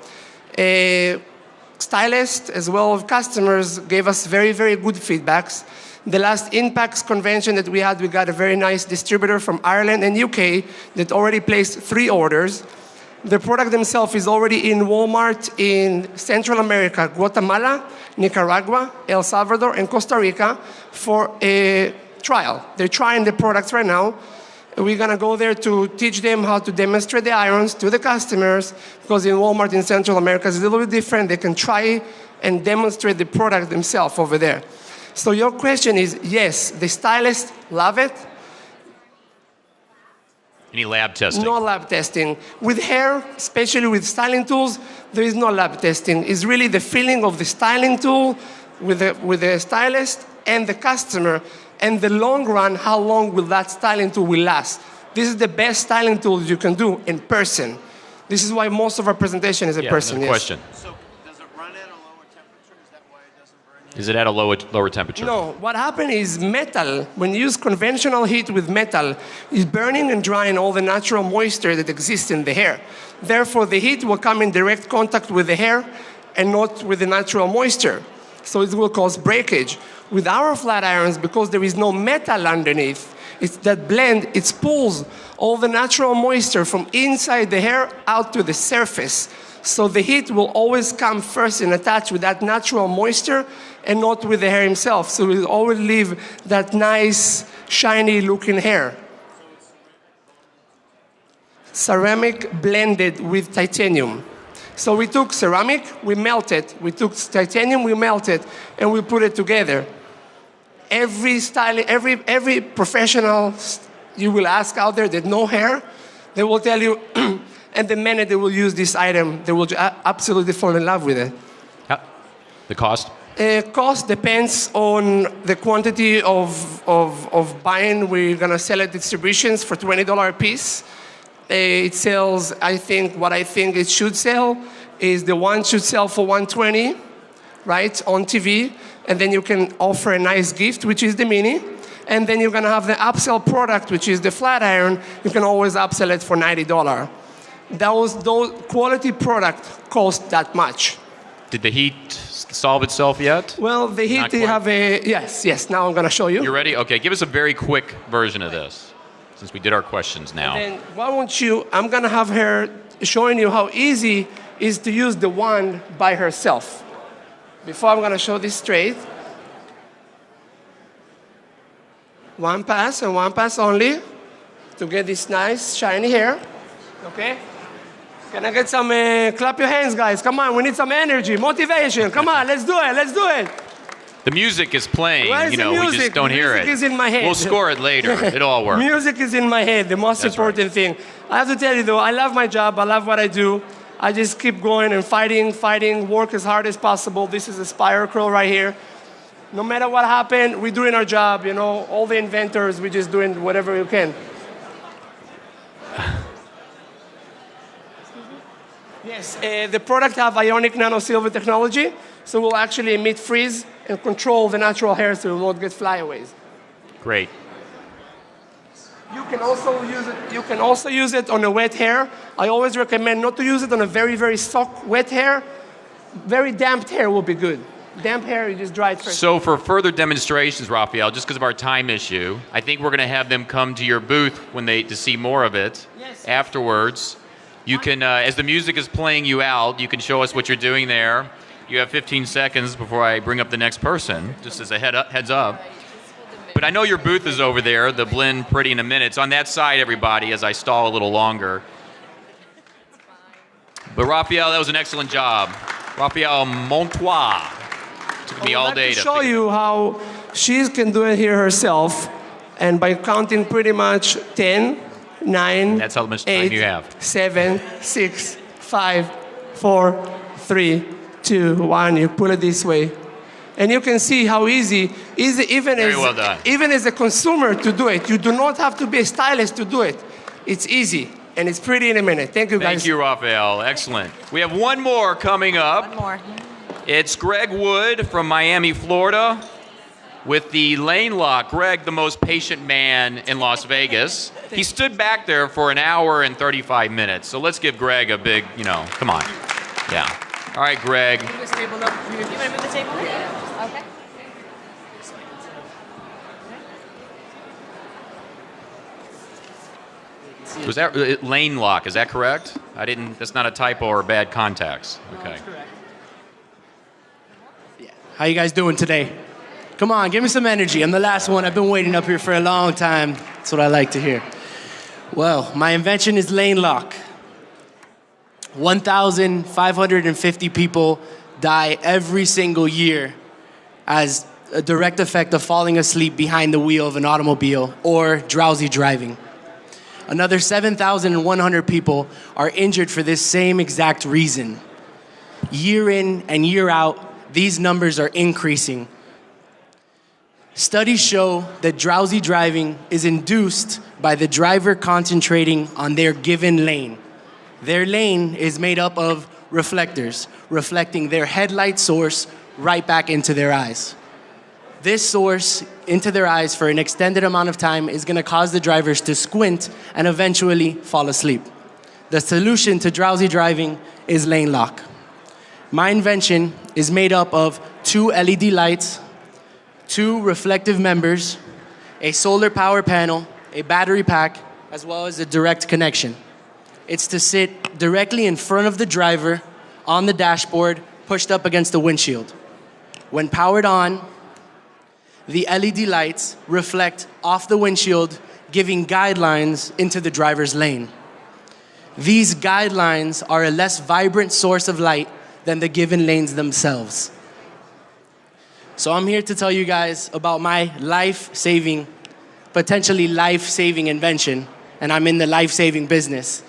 Stylists as well as customers gave us very, very good feedbacks. The last Impact convention that we had, we got a very nice distributor from Ireland and UK that already placed 3 orders. The product themselves is already in Walmart in Central America, Guatemala, Nicaragua, El Salvador, and Costa Rica for a trial. They're trying the products right now. We're going to go there to teach them how to demonstrate the irons to the customers, because in Walmart in Central America it's a little bit different. They can try and demonstrate the product themselves over there. So your question is, yes, the stylists love it. Any lab testing? No lab testing. With hair, especially with styling tools, there is no lab testing. It's really the feeling of the styling tool with the stylist and the customer, and the long run, how long will that styling tool will last. This is the best styling tool you can do in person. This is why most of our presentation is in person. Yes. Question. So does it run at a lower temperature? Is that why it doesn't burn you? Is it at a lower temperature? No, what happened is metal, when you use conventional heat with metal, is burning and drying all the natural moisture that exists in the hair. Therefore, the heat will come in direct contact with the hair and not with the natural moisture. So it will cause breakage. With our flat irons, because there is no metal underneath, it's that blend, it pulls all the natural moisture from inside the hair out to the surface. So the heat will always come first and attach with that natural moisture and not with the hair himself. So it will always leave that nice, shiny looking hair. Ceramic blended with titanium. So we took ceramic, we melted. We took titanium, we melted, and we put it together. Every professional you will ask out there that know hair, they will tell you, and the minute they will use this item, they will absolutely fall in love with it. The cost? Cost depends on the quantity of buying. We're gonna sell at distributions for $20 a piece. It sells, what I think it should sell is the one should sell for $120, right, on TV. And then you can offer a nice gift, which is the mini. And then you're gonna have the upsell product, which is the flat iron. You can always upsell it for $90. Those quality product cost that much. Did the heat solve itself yet? Well, the heat, they have yes, now I'm gonna show you. You ready? Okay, give us a very quick version of this, since we did our questions now. And then why won't you, I'm gonna have her showing you how easy it is to use the wand by herself. Before I'm gonna show this straight. One pass and one pass only to get this nice shiny hair, okay? Can I get some, clap your hands guys, come on, we need some energy, motivation, come on, let's do it. The music is playing, Where's the we music? just don't hear it. The music is in my head. We'll score it later, it'll all work. Music is in my head, the most important thing. I have to tell you though, I love my job, I love what I do. I just keep going and fighting, work as hard as possible. This is a Spire Curl right here. No matter what happened, we're doing our job, all the inventors, we're just doing whatever we can. Yes, the product have ionic nanosilver technology, so we'll actually emit freeze and control the natural hair so it won't get flyaways. Great. You can also use it on a wet hair. I always recommend not to use it on a very, very soft wet hair. Very damp hair will be good. Damp hair, you just dry it first. So for further demonstrations, Raphael, just because of our time issue, I think we're going to have them come to your booth to see more of it. Yes. Afterwards. You can, as the music is playing you out, you can show us what you're doing there. You have 15 seconds before I bring up the next person, just as a heads up. But I know your booth is over there, the Blend Pretty in a minute. It's on that side, everybody, as I stall a little longer. But Raphael, that was an excellent job. Raphael Montois. Took me all day to show you how she can do it here herself, and by counting pretty much 10, 9, That's how much 8, time you have. 7, 6, 5, 4, 3, 2, 1. You pull it this way. And you can see how easy Very well done. even as a consumer to do it. You do not have to be a stylist to do it. It's easy, and it's pretty in a minute. Thank you, guys. Thank you, Raphael. Excellent. We have one more coming up. One more. It's Greg Wood from Miami, Florida, with the lane lock. Greg, the most patient man in Las Vegas. He stood back there for an hour and 35 minutes. So let's give Greg a big, come on. Yeah. All right, Greg. Move this table up. You want to move the table? Okay. Was that lane lock? Is that correct? That's not a typo or bad contacts. Okay. How you guys doing today? Come on, give me some energy. I'm the last one. I've been waiting up here for a long time. That's what I like to hear. Well, my invention is lane lock. 1,550 people die every single year as a direct effect of falling asleep behind the wheel of an automobile or drowsy driving. Another 7,100 people are injured for this same exact reason. Year in and year out, these numbers are increasing. Studies show that drowsy driving is induced by the driver concentrating on their given lane. Their lane is made up of reflectors, reflecting their headlight source right back into their eyes. This source into their eyes for an extended amount of time is going to cause the drivers to squint and eventually fall asleep. The solution to drowsy driving is lane lock. My invention is made up of 2 LED lights, 2 reflective members, a solar power panel, a battery pack, as well as a direct connection. It's to sit directly in front of the driver on the dashboard, pushed up against the windshield. When powered on, the LED lights reflect off the windshield, giving guidelines into the driver's lane. These guidelines are a less vibrant source of light than the given lanes themselves. So I'm here to tell you guys about my potentially life-saving invention, and I'm in the life-saving business.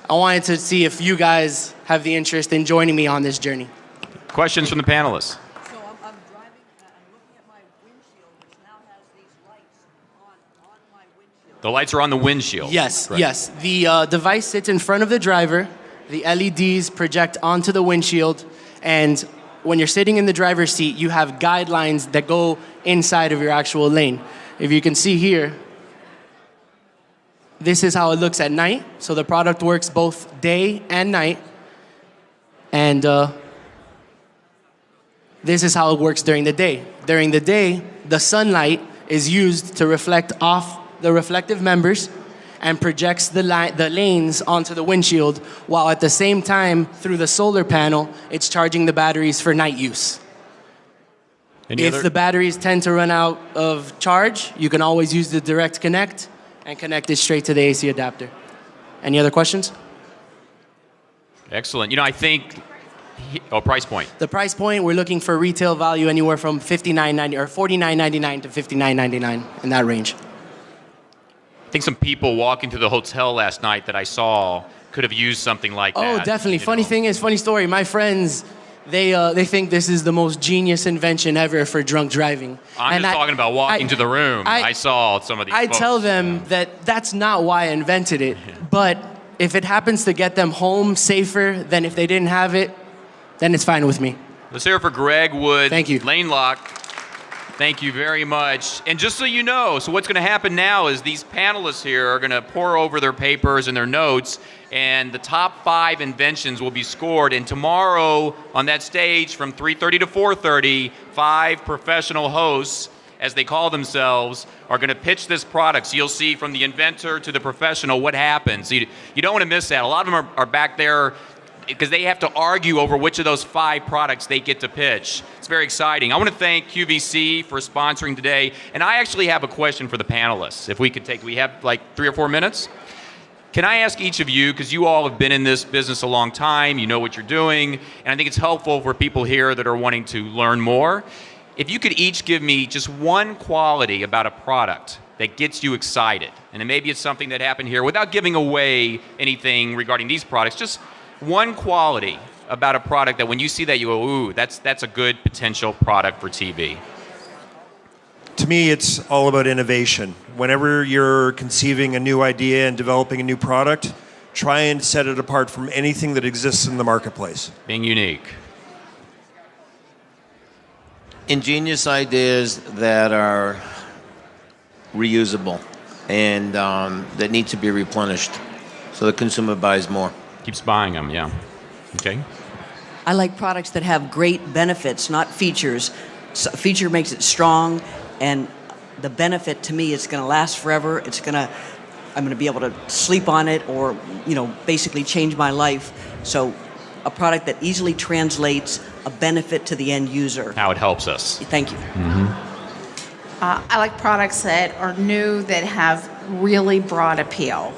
I wanted to see if you guys have the interest in joining me on this journey. Questions from the panelists? The lights are on the windshield. Yes, correct? yes. The device sits in front of the driver. The LEDs project onto the windshield. And when you're sitting in the driver's seat, you have guidelines that go inside of your actual lane. If you can see here, this is how it looks at night. So the product works both day and night. And this is how it works during the day. During the day, the sunlight is used to reflect off the reflective members and projects the lanes onto the windshield, while at the same time, through the solar panel, it's charging the batteries for night use. If the batteries tend to run out of charge, you can always use the direct connect and connect it straight to the AC adapter. Any other questions? Excellent. I think, price point. The price point, we're looking for retail value anywhere from $59.90 or $49.99 to $59.99, in that range. I think some people walking to the hotel last night that I saw could have used something like that. Oh, definitely. Funny story. My friends, they think this is the most genius invention ever for drunk driving. I'm just talking about walking to the room. I saw some of these folks. tell them that that's not why I invented it. But if it happens to get them home safer than if they didn't have it, then it's fine with me. Let's hear it for Greg Wood. Thank you. Lane lock. Thank you very much. And just so you know, so what's going to happen now is these panelists here are going to pour over their papers and their notes, and the top 5 inventions will be scored. And tomorrow on that stage from 3:30 to 4:30, 5 professional hosts, as they call themselves, are going to pitch this product. So you'll see from the inventor to the professional what happens. You don't want to miss that. A lot of them are back there because they have to argue over which of those 5 products they get to pitch. It's very exciting. I want to thank QVC for sponsoring today. And I actually have a question for the panelists. If we could we have like 3 or 4 minutes? Can I ask each of you, because you all have been in this business a long time, you know what you're doing, and I think it's helpful for people here that are wanting to learn more. If you could each give me just one quality about a product that gets you excited, and maybe it's something that happened here without giving away anything regarding these products, just one quality about a product that when you see that you go, ooh, that's a good potential product for TV. To me, it's all about innovation. Whenever you're conceiving a new idea and developing a new product, try and set it apart from anything that exists in the marketplace. Being unique. Ingenious ideas that are reusable and that need to be replenished so the consumer buys more. Keeps buying them, yeah. Okay. I like products that have great benefits, not features. So a feature makes it strong, and the benefit to me is going to last forever. I'm going to be able to sleep on it, or basically change my life. So, a product that easily translates a benefit to the end user. How it helps us. Thank you. Mm-hmm. I like products that are new, that have really broad appeal.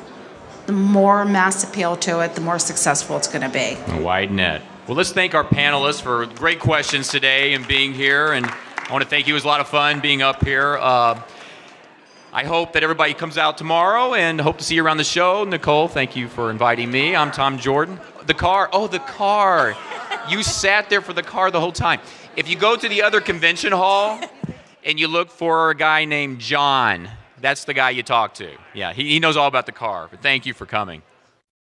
The more mass appeal to it, the more successful it's going to be. A wide net. Well, let's thank our panelists for great questions today and being here. And I want to thank you. It was a lot of fun being up here. I hope that everybody comes out tomorrow and hope to see you around the show. Nicole, thank you for inviting me. I'm Tom Jordan. The car. Oh, the car. You sat there for the car the whole time. If you go to the other convention hall and you look for a guy named John, that's the guy you talk to. Yeah, he knows all about the car. But thank you for coming.